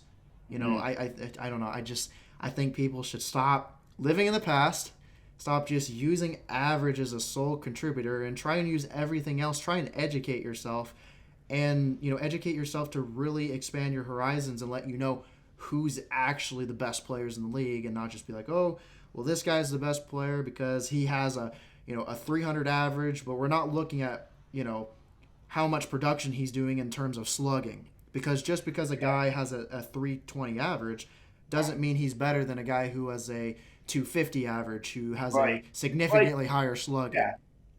I don't know. I think people should stop living in the past, stop just using average as a sole contributor, and try and use everything else. Try and educate yourself, and educate yourself to really expand your horizons and let you know who's actually the best players in the league, and not just be like, oh, well, this guy's the best player because he has a 300 average, but we're not looking at how much production he's doing in terms of slugging, because just because a guy has a 320 average doesn't mean he's better than a guy who has a 250 average, who has a significantly higher slugging. Yeah.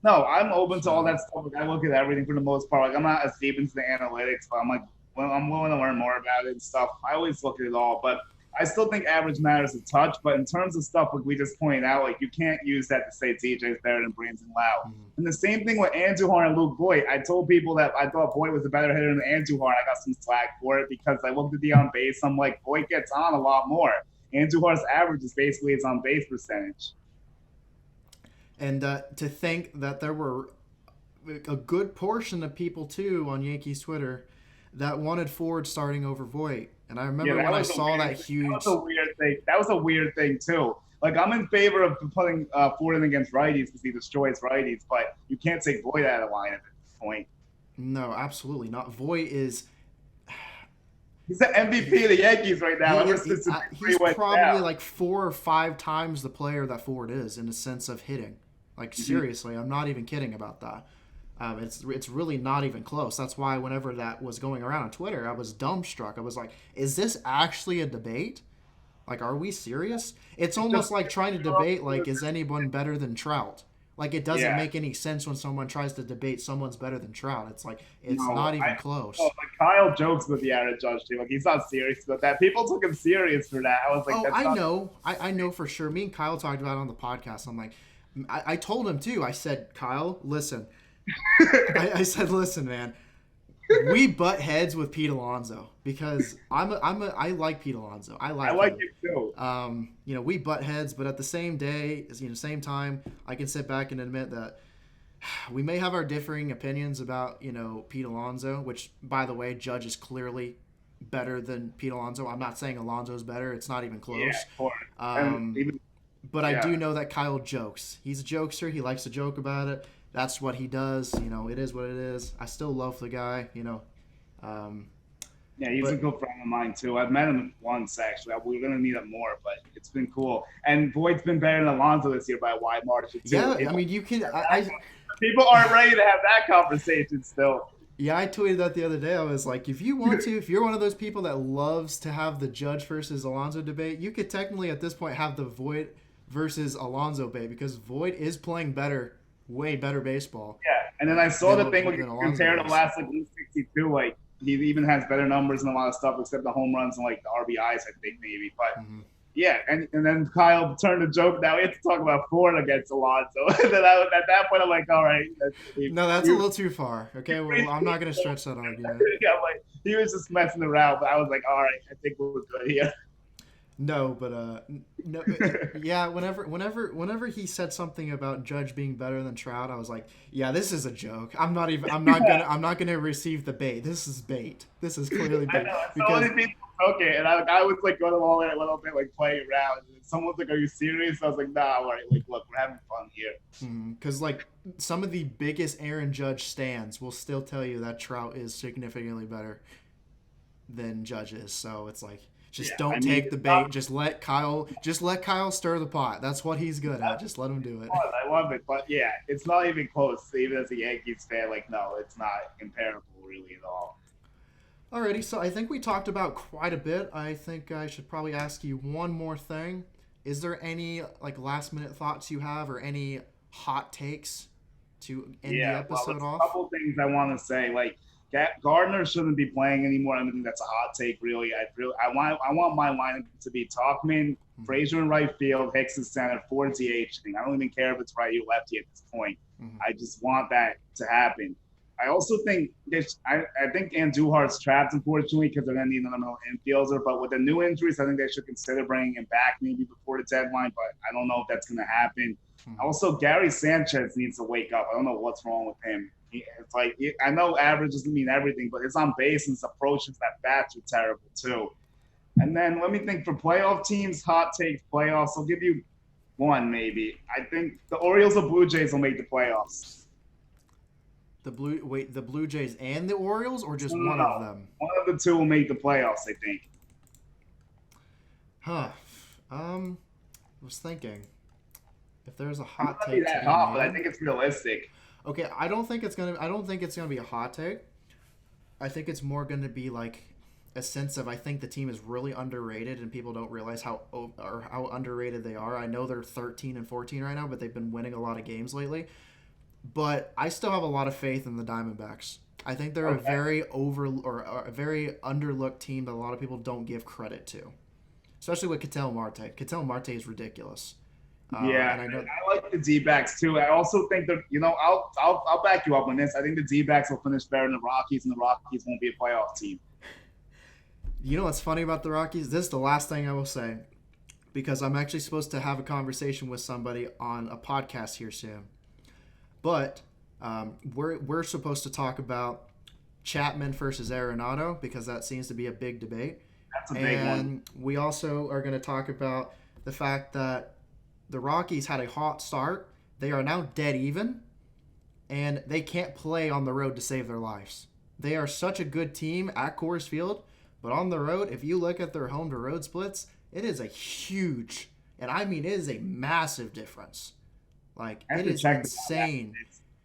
No, I'm open to all that stuff. Like, I look at everything for the most part. Like, I'm not as deep into the analytics, but I'm like, well, I'm willing to learn more about it and stuff. I always look at it all, but I still think average matters a touch. But in terms of stuff like we just pointed out, like, you can't use that to say TJ's better than Brandon Lowe. Mm-hmm. And the same thing with Andujar and Luke Voit. I told people that I thought Voit was a better hitter than Andujar, and I got some slack for it because I looked at the on base. I'm like, Voit gets on a lot more. Andujar's average is basically his on base percentage. And to think that there were a good portion of people too on Yankees Twitter that wanted Ford starting over Voit. And I remember when I saw that huge... That was a weird thing. That was a weird thing, too. Like, I'm in favor of putting Ford in against righties because he destroys righties, but you can't take Voit out of the lineup at this point. No, absolutely not. Voit is... He's the MVP of the Yankees right now. He's probably like 4 or 5 times the player that Ford is in the sense of hitting. Like, seriously, I'm not even kidding about that. It's really not even close. That's why whenever that was going around on Twitter, I was dumbstruck. I was like, is this actually a debate? Like, are we serious? It's almost like trying to debate, like, is anyone better than Trout? Like, it doesn't make any sense when someone tries to debate someone's better than Trout. It's like, not even close. Like, Kyle jokes with the Aaron Judge team. Like, he's not serious about that. People took him serious for that. I was like, I know for sure. Me and Kyle talked about it on the podcast. I'm like, I told him too. I said, Kyle, listen. I said, listen, man, we butt heads with Pete Alonso because I like Pete Alonso. I like him too. We butt heads, but at the same same time, I can sit back and admit that we may have our differing opinions about, Pete Alonso, which, by the way, Judge is clearly better than Pete Alonso. I'm not saying Alonso's better. It's not even close. Yeah, of course. But I do know that Kyle jokes. He's a jokester. He likes to joke about it. That's what he does. It is what it is. I still love the guy, Yeah, he's a good friend of mine, too. I've met him once, actually. We're going to meet him more, but it's been cool. And Voigt's been better than Alonso this year by a wide margin, too. Yeah, I mean, you can... people aren't ready to have that conversation still. Yeah, I tweeted that the other day. I was like, if you want to, if you're one of those people that loves to have the Judge versus Alonso debate, you could technically, at this point, have the Voit versus Alonso debate because Voit is playing way better baseball. Yeah, and then I saw the thing when you compare the last 162, like he even has better numbers and a lot of stuff except the home runs and like the RBIs, I think maybe. But yeah, and then Kyle turned the joke. Now we have to talk about Ford against Alonso. And then at that point I'm like, all right. That's a little too far. Okay, well, I'm not going to stretch that argument. Yeah, like he was just messing around, but I was like, all right, I think we're good here. No, but no, yeah. Whenever he said something about Judge being better than Trout, I was like, yeah, this is a joke. I'm not gonna receive the bait. This is bait. This is clearly bait. I know. So many people took it, and I was like going along with it a little bit, like playing around. And someone was like, "Are you serious?" I was like, "Nah, all right. Like, look, we're having fun here." Because like some of the biggest Aaron Judge stans will still tell you that Trout is significantly better than Judge is. So it's like. Don't take the bait. Just let Kyle stir the pot. That's what he's good at. Just let him do it. I love it, but yeah, it's not even close. Even as a Yankees fan, like no, it's not comparable really at all. Alrighty, so I think we talked about quite a bit. I think I should probably ask you one more thing. Is there any like last minute thoughts you have or any hot takes to end the Yeah, well, episode there's a off? couple things I want to say. Like Gardner shouldn't be playing anymore. I think that's a hot take. Really, I want my lineup to be Talkman, Hmm. Frazier in right field, Hicks in center, Ford DH. I don't even care if it's righty or lefty at this point. Hmm. I just want that to happen. I also think I think Andujar's trapped, unfortunately, because they're going to need another infielder. But with the new injuries, I think they should consider bringing him back maybe before the deadline. But I don't know if that's going to happen. Hmm. Also, Gary Sanchez needs to wake up. I don't know what's wrong with him. It's like I know average doesn't mean everything, but his on base and his approaches that bats are terrible too. And then let me think for playoff teams, hot takes playoffs. I'll give you one maybe. I think the Orioles or Blue Jays will make the playoffs. The Blue Jays and the Orioles, or just No, no, one of no. them? One of the two will make the playoffs. I think. Huh. I was thinking if there's a It might hot not be take to that be hot, but I made. think it's realistic. Okay, I don't think it's gonna. I don't think it's gonna be a hot take. I think it's more gonna be like a sense of I think the team is really underrated and people don't realize how underrated they are. I know they're 13 and 14 right now, but they've been winning a lot of games lately. But I still have a lot of faith in the Diamondbacks. I think they're a Okay. very a very underlooked team that a lot of people don't give credit to, especially with Ketel Marte. Ketel Marte is ridiculous, Yeah, and I know. I like the D-backs too. I also think that I'll back you up on this. I think the D-backs will finish better than the Rockies, and the Rockies won't be a playoff team. You know what's funny about the Rockies? This is the last thing I will say because I'm actually supposed to have a conversation with somebody on a podcast here soon. But we're supposed to talk about Chapman versus Arenado because that seems to be a big debate. That's a big one. And we also are going to talk about the fact that the Rockies had a hot start. They are now dead even, and they can't play on the road to save their lives. They are such a good team at Coors Field, but on the road, if you look at their home to road splits, it is a huge, and I mean it is a massive difference. Like I have it to is check on that. insane.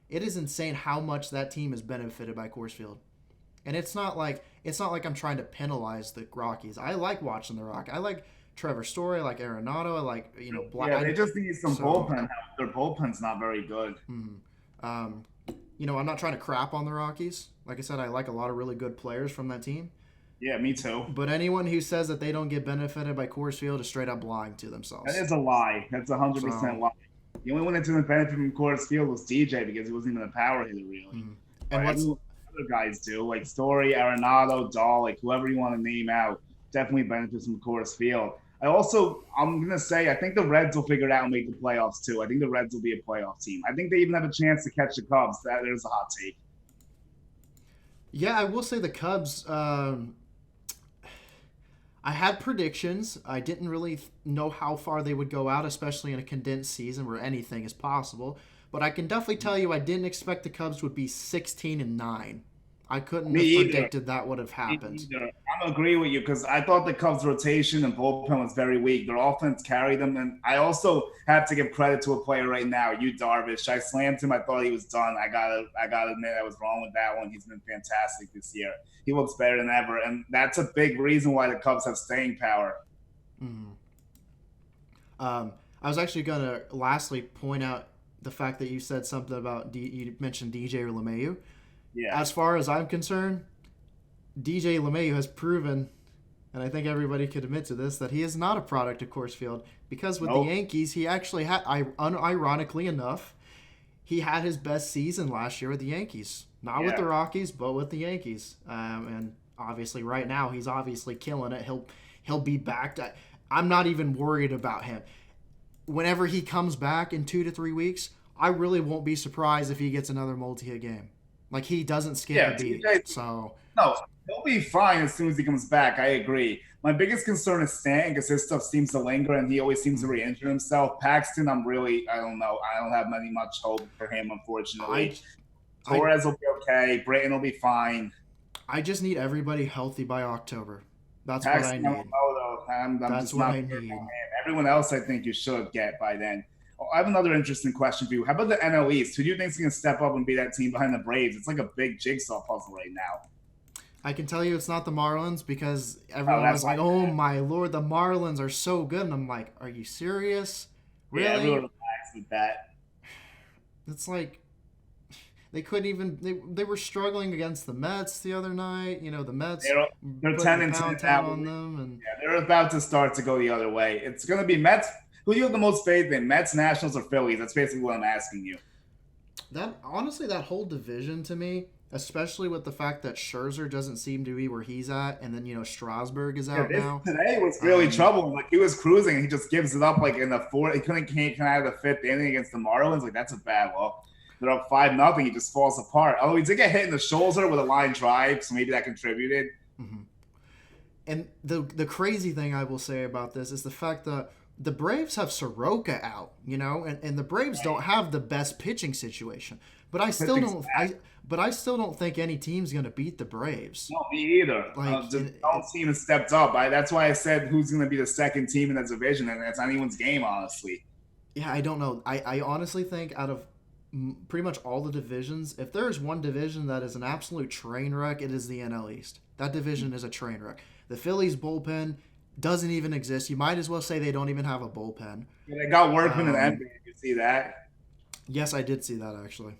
It is insane how much that team is benefited by Coors Field. And it's not like I'm trying to penalize the Rockies. I like watching the Rock. I like Trevor Story. I like Arenado. I like Black. Yeah, they just need some So bullpen help. Their bullpen's not very good. um, I'm not trying to crap on the Rockies. Like I said, I like a lot of really good players from that team. Yeah, me too. But anyone who says that they don't get benefited by Coors Field is straight up lying to That themselves. is a lie. That's 100% So, lie. The only one that didn't benefit from Coors Field was DJ because he wasn't even a power hitter really. and But what's everyone, other guys do like Story, Arenado, Dahl, like whoever you want to name out, definitely benefits from Coors Field. I'm gonna say, I think the Reds will figure it out and make the playoffs too. I think the Reds will be a playoff team. I think they even have a chance to catch the Cubs. There's a hot take. Yeah, I will say the Cubs. I had predictions. I didn't really know how far they would go out, especially in a condensed season where anything is possible. But I can definitely tell you, I didn't expect the Cubs would be 16-9. I couldn't Me have either. predicted that would have Me happened. either. I'm agree with you because I thought the Cubs' rotation and bullpen was very weak. Their offense carried them, and I also have to give credit to a player right now, you Darvish. I slammed him. I thought he was done. I gotta admit I was wrong with that one. He's been fantastic this year. He looks better than ever, and that's a big reason why the Cubs have staying power. Mhm. I was actually gonna lastly point out the fact that you said something about you mentioned DJ LeMayu. Yeah, As far as I'm concerned, DJ LeMayu has proven, and I think everybody could admit to this, that he is not a product of Coors Field because with the nope, Yankees, he actually had, unironically enough, he had his best season last year with the Yankees. Not with yeah. the Rockies, but with the Yankees. And obviously, right now, he's obviously killing it. He'll be back. I'm not even worried about him. Whenever he comes back in 2 to 3 weeks, I really won't be surprised if he gets another multi-hit game. Like he doesn't skip a Yeah, beat. TJ. So No, he'll be fine as soon as he comes back. I agree. My biggest concern is Stan because his stuff seems to linger and he always seems to re-injure himself. Paxton, I don't know. I don't have much hope for him, I unfortunately. I Torres will be okay. Brayton will be fine. I just need everybody healthy by October. That's what I Paxton, I don't need. know though. I'm That's just what not I sure about need. him. Everyone else, I think you should get by then. Oh, I have another interesting question for you. How about the NL East? Who do you think is going to step up and be that team behind the Braves? It's like a big jigsaw puzzle right now. I can tell you it's not the Marlins because Oh, everyone that's was my like, "Oh bad. my lord, the Marlins are so good," and I'm like, "Are you serious? Yeah, everyone Really?" relaxed with that. It's like they couldn't even. They were struggling against the Mets the other night. The Mets They're they're putting 10 the and 10 pound town now. on them, and Yeah, they're about to start to go the other way. It's going to be Mets. Who do you have the most faith in? Mets, Nationals, or Phillies? That's basically what I'm asking you. that honestly, that whole division to me, especially with the fact that Scherzer doesn't seem to be where he's at, and then Strasburg is Yeah, out this now. today was really Um, troubling. Like he was cruising and he just gives it up like in the fourth. He couldn't can't come out of the fifth inning against the Marlins. Like that's a bad look. They're up 5-0. He just falls apart. Although he did get hit in the shoulder with a line drive, so maybe that contributed. mhm. And the crazy thing I will say about this is the fact that the Braves have Soroka out, and the Braves don't have the best pitching situation. But I still Pitching's don't bad. I still don't think any team's gonna beat the Braves. No, me either. Like Just no team has stepped up. That's why I said who's going to be the second team in that division, and it's anyone's game, honestly. yeah, I don't know. I honestly think out of pretty much all the divisions, if there is one division that is an absolute train wreck, it is the NL East. That division is a train wreck. The Phillies bullpen doesn't even exist. You might as well say they don't even have a bullpen. Yeah, they got Workman and Um, Embiid. You see that? yes, I did see that actually.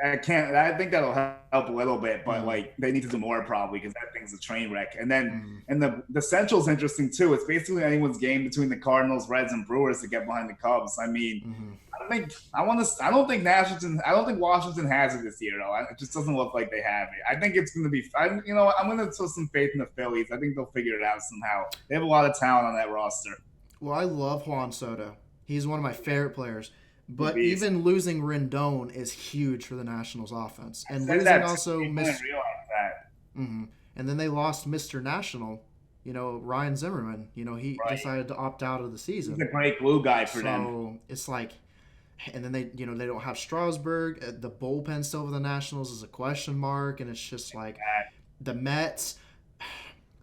I can't. I think that'll help a little bit, but Mm, like they need to do more probably because that thing's a train wreck. And then mm, and the Central's interesting too. It's basically anyone's game between the Cardinals, Reds, and Brewers to get behind the Cubs. I mean, mm. I don't think I want to. I don't think Washington. I don't think Washington has it this year though. It just doesn't look like they have it. I think it's going to be. I'm going to put some faith in the Phillies. I think they'll figure it out somehow. They have a lot of talent on that roster. Well, I love Juan Soto. He's one of my favorite players. The But beast. even losing Rendon is huge for the Nationals offense, I and said losing that too. also People didn't realize that. hmm And then they lost Mr. National. Ryan Zimmerman. He Right. decided to opt out of the He's season. a great glue guy for them. So it's like, and then they don't have Strasburg. The bullpen still for the Nationals is a question mark, and it's just like the Mets.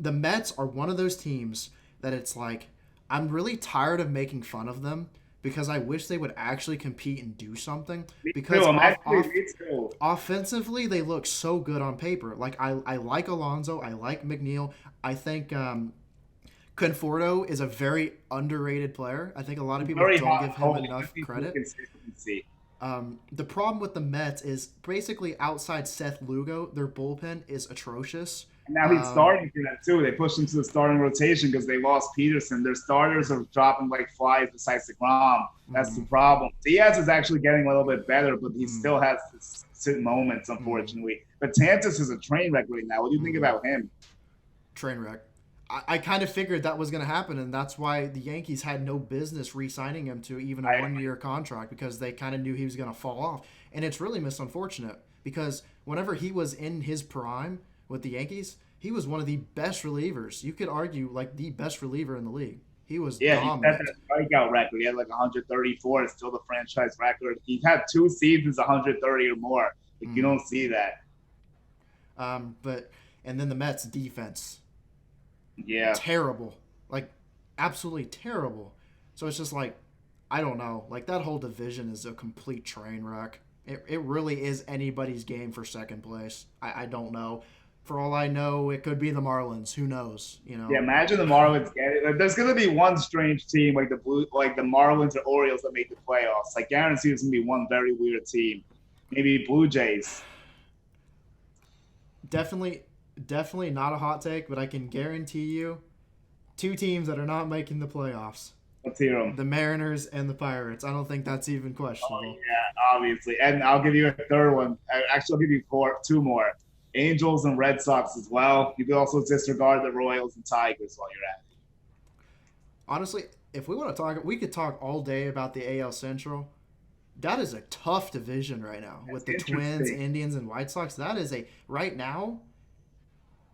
The Mets are one of those teams that it's like I'm really tired of making fun of them because I wish they would actually compete and do something. Me Because too. I'm actually me too. offensively, they look so good on paper. Like I like Alonso, I like McNeil. I think Conforto is a very underrated player. I think a lot of people Very don't hot give and him cold. He enough just needs more credit. consistency. The problem with the Mets is basically outside Seth Lugo, their bullpen is atrocious. And now he's Um, starting for them too. They pushed him to the starting rotation because they lost Peterson. Their starters are dropping like flies besides DeGrom. That's the mm, problem. Diaz is actually getting a little bit better, but he mm, still has certain moments, mm, unfortunately. But Tantis is a train wreck right now. What do you think mm. about him? Train wreck. I kind of figured that was going to happen, and that's why the Yankees had no business re-signing him to even a I one-year contract because they kind of knew he was going to fall off. And it's really unfortunate because whenever he was in his prime with the Yankees, he was one of the best relievers. You could argue like the best reliever in the league. He was Yeah, he set dominant. that strikeout record. He had like 134. It's still the franchise record. He had 2 seasons 130 or more. Like you Mm. don't see that. But and then the Mets defense, Yeah. terrible, like absolutely terrible. So it's just like I don't know, like that whole division is a complete train wreck. It really is anybody's game for second place. I don't know. For all I know, it could be the Marlins. Who knows? Yeah, imagine the Marlins get it. Like, there's gonna be one strange team like the Marlins or Orioles that make the playoffs. Like guarantee there's gonna be one very weird team. Maybe Blue Jays. Definitely, definitely not a hot take, but I can guarantee you, two teams that are not making the playoffs: Let's hear them. the Mariners and the Pirates. I don't think that's even Oh questionable. yeah, obviously. And I'll give you a third one. Actually, I'll give you two more. Angels and Red Sox as well. You could also disregard the Royals and Tigers while you're at it. Honestly, if we want to talk, we could talk all day about the AL Central. That is a tough division right now That's with the Twins, interesting. Indians, and White Sox. That is a right now.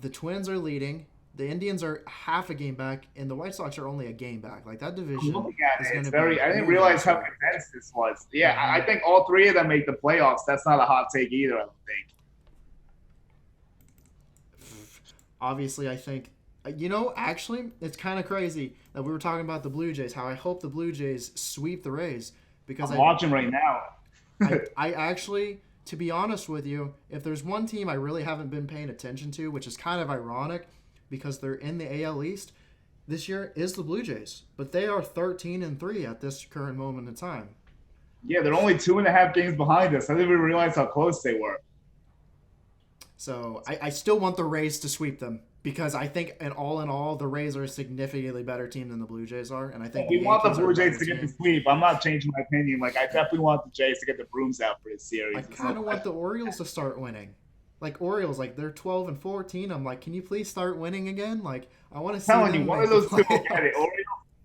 The Twins are leading. The Indians are half a game back, and the White Sox are only a game back. Like that I'm division looking at is it. going It's to be very. I didn't really realize how interesting. condensed this was. Yeah, I Mhm. think all three of them make the playoffs. That's not a hot take either. I don't think. Obviously, I think actually, it's kind of crazy that we were talking about the Blue Jays. How I hope the Blue Jays sweep the Rays because I'm watching right now. I actually, to be honest with you, if there's one team I really haven't been paying attention to, which is kind of ironic because they're in the AL East this year, is the Blue Jays. But they are 13-3 at this current moment in time. Yeah, they're only 2.5 games behind us. I didn't even realize how close they were. So I still want the Rays to sweep them because I think, in all, the Rays are a significantly better team than the Blue Jays are, and I think we want the Blue Jays to get the sweep. I'm not changing my opinion. Like, I definitely want the Jays to get the brooms out for this series. I kind of want the Orioles to start winning. Like, Orioles, like, they're 12-14. I'm like, can you please start winning again? Like, I want to see them. One of those two will get it.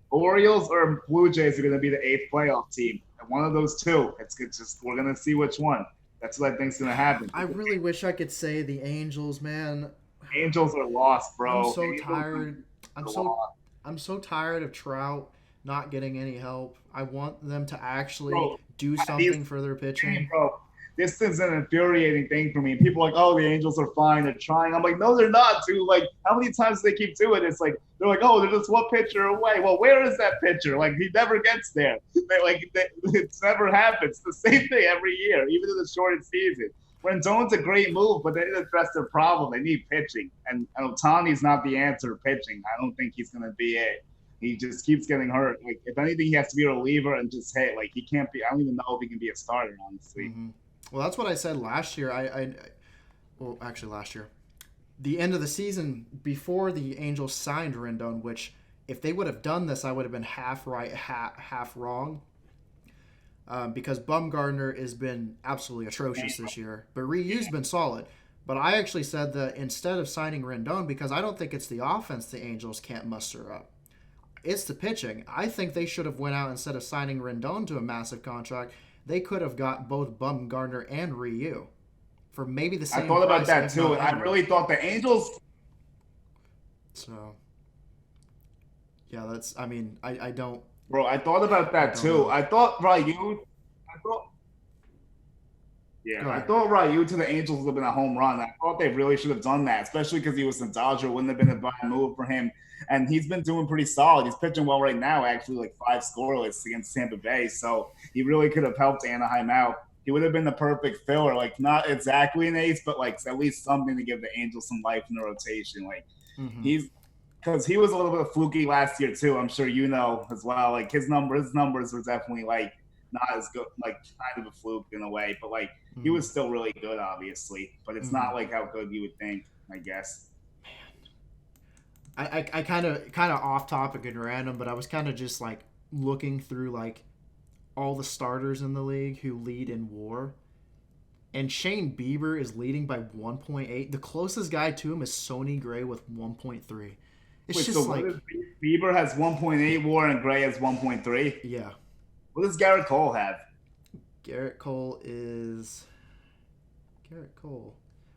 Orioles or Blue Jays are going to be the 8th playoff team. And one of those two, it's just we're going to see which one. That's what I think's going to happen. I really wish I could say the Angels, man. Angels are lost, bro. I'm so tired. I'm so tired of Trout not getting any help. I want them to actually do something for their pitching. Bro, this is an infuriating thing for me. People are like, oh, the Angels are fine. They're trying. I'm like, no, they're not, dude. Like, how many times do they keep doing it? It's like, they're like, oh, they're just one pitcher away. Well, where is that pitcher? Like, he never gets there. It's never happens. It's the same thing every year, even in the shortened season. Rendon's a great move, but they didn't address their problem. They need pitching. And Ohtani's not the answer pitching. I don't think he's going to be it. He just keeps getting hurt. Like, if anything, he has to be a reliever and just hit. Like, he can't be – I don't even know if he can be a starter, honestly. Mm-hmm. Well, that's what I said last year. Last year. The end of the season, before the Angels signed Rendon, which if they would have done this, I would have been half right, half wrong. Because Bumgarner has been absolutely atrocious this year. But Ryu's been solid. But I actually said that instead of signing Rendon, because I don't think it's the offense the Angels can't muster up. It's the pitching. I think they should have went out instead of signing Rendon to a massive contract. They could have got both Bumgarner and Ryu for maybe the same. I thought about that too. I really thought the Angels. So, yeah, that's. I mean, I don't. Bro, I thought about that too. I thought Ryu. I thought Ryu to the Angels would have been a home run. I thought they really should have done that, especially because he was a Dodger. Wouldn't have been a bad move for him. And he's been doing pretty solid. He's pitching well right now, actually, like 5 scoreless against Tampa Bay. So he really could have helped Anaheim out. He would have been the perfect filler, like not exactly an ace, but like at least something to give the Angels some life in the rotation. Like because he was a little bit fluky last year too. I'm sure you know as well. Like his numbers were definitely like not as good, like kind of a fluke in a way, but like he was still really good, obviously. But it's not like how good you would think, I guess. I kind of off topic and random, but I was kind of just like looking through like all the starters in the league who lead in WAR, and Shane Bieber is leading by 1.8. The closest guy to him is Sonny Gray with 1.3. It's just like Bieber has 1.8 WAR and Gray has 1.3. Yeah. What does Garrett Cole have? Garrett Cole.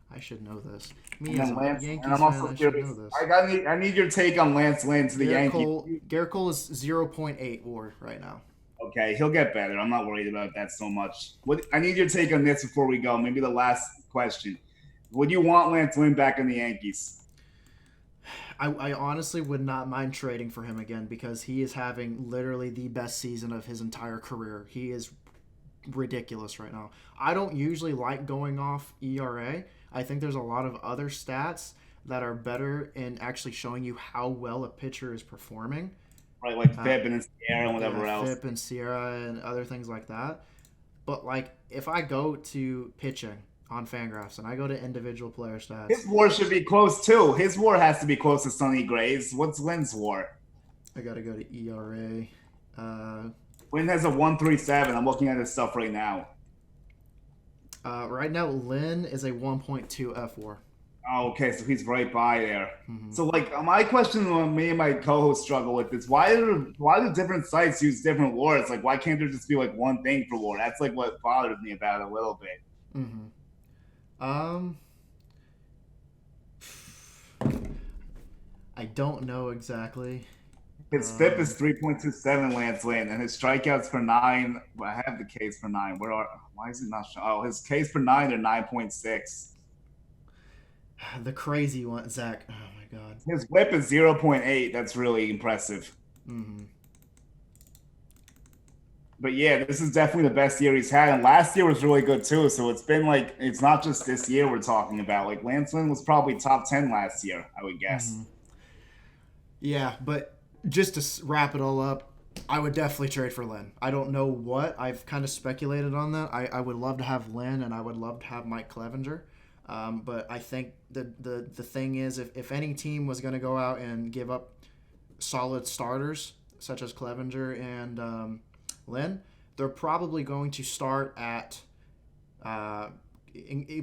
I should know this. Me as a Yankees fan, I'm also curious. I need your take on Lancelin to the Yankees. Garrett Cole is 0.8 WAR right now. Okay, he'll get better. I'm not worried about that so much. I need your take on this before we go. Maybe the last question. Would you want Lancelin back in the Yankees? I honestly would not mind trading for him again because he is having literally the best season of his entire career. He is ridiculous right now. I don't usually like going off ERA. I think there's a lot of other stats that are better in actually showing you how well a pitcher is performing. Right, like FIP and Sierra and whatever else. FIP and Sierra and other things like that. But, like, if I go to pitching on Fangraphs and I go to individual player stats. His WAR should be close, too. His WAR has to be close to Sonny Gray's. What's Lynn's WAR? I got to go to ERA. Lynn has a 1.37. I'm looking at his stuff right now. Right now, Lynn is a 1.2 F4. Oh, okay, so he's right by there. Mm-hmm. So, like, my question when me and my co-host struggle with is why do different sites use different WARs? Like, why can't there just be, like, one thing for WAR? That's, like, what bothers me about it a little bit. Mm-hmm. I don't know exactly. His FIP is 3.27, Lancelin, and his strikeouts per 9. Well, I have the Ks per 9. Why is it not showing? Oh, his Ks per 9 are 9.6. The crazy one, Zach. Oh my God. His whip is 0.8. That's really impressive. Mm-hmm. But yeah, this is definitely the best year he's had. And last year was really good too. So it's been like, it's not just this year we're talking about. Like Lancelin was probably top 10 last year, I would guess. Yeah, but just to wrap it all up, I would definitely trade for Lynn. I don't know what. I've kind of speculated on that. I would love to have Lynn, and I would love to have Mike Clevenger. But I think the thing is, if any team was going to go out and give up solid starters, such as Clevenger and Lynn, they're probably going to start at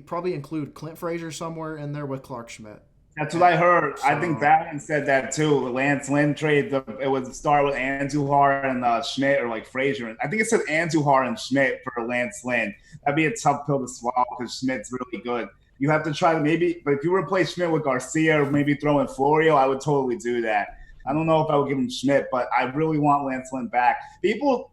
probably include Clint Frazier somewhere in there with Clark Schmidt. That's what And I heard. I think so, Batman said that too. The Lancelin trade, it would start with Andujar and Schmidt or like Frazier. I think it said Andujar and Schmidt for Lancelin. That'd be a tough pill to swallow because Schmidt's really good. You have to try to maybe, but if you replace Schmidt with Garcia or maybe throw in Florio, I would totally do that. I don't know if I would give him Schmidt, but I really want Lancelin back. People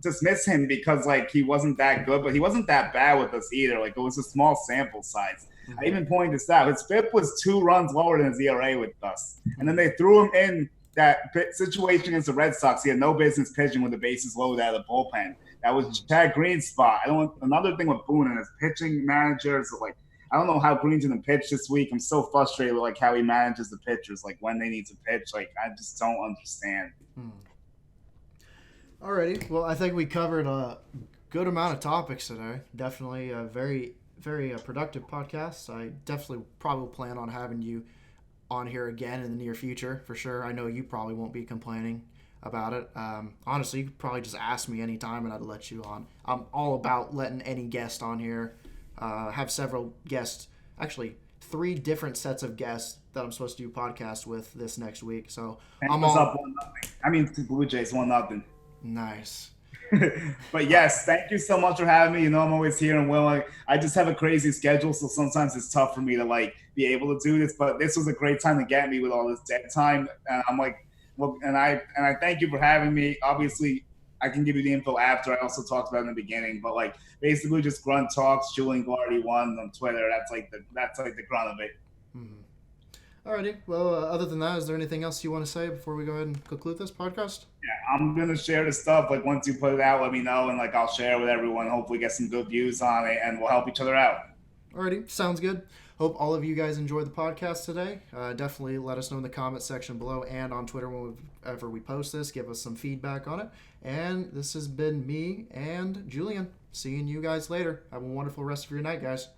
dismiss him because like he wasn't that good, but he wasn't that bad with us either. Like it was a small sample size. I even pointed this out. His FIP was 2 runs lower than his ERA with us, and then they threw him in that situation against the Red Sox. He had no business pitching with the bases loaded out of the bullpen. That was Chad Green's spot. I don't. Another thing with Boone and his pitching managers, like I don't know how Green's going to pitch this week. I'm so frustrated with like how he manages the pitchers, like when they need to pitch. Like I just don't understand. Alrighty. Well, I think we covered a good amount of topics today. Definitely a very productive podcast. I definitely probably plan on having you on here again in the near future for sure. I know you probably won't be complaining about it. Honestly, you could probably just ask me anytime and I'd let you on. I'm all about letting any guest on here. Have several guests, actually 3 different sets of guests that I'm supposed to do podcasts with this next week. So I'm all up 1-0. I mean, the Blue Jays 1-0. nice. But yes, thank you so much for having me. You know, I'm always here and willing. I just have a crazy schedule, so sometimes it's tough for me to like be able to do this. But this was a great time to get me with all this dead time. And I'm like, well, and I thank you for having me. Obviously, I can give you the info after. I also talked about it in the beginning, but like basically just grunt talks. Julian Glardy 1 on Twitter. That's like the grunt of it. Alrighty. Well, other than that, is there anything else you want to say before we go ahead and conclude this podcast? Yeah, I'm gonna share the stuff. Like once you put it out, let me know, and like I'll share it with everyone. Hopefully, get some good views on it, and we'll help each other out. Alrighty. Sounds good. Hope all of you guys enjoyed the podcast today. Definitely let us know in the comment section below and on Twitter whenever we post this. Give us some feedback on it. And this has been me and Julian. Seeing you guys later. Have a wonderful rest of your night, guys.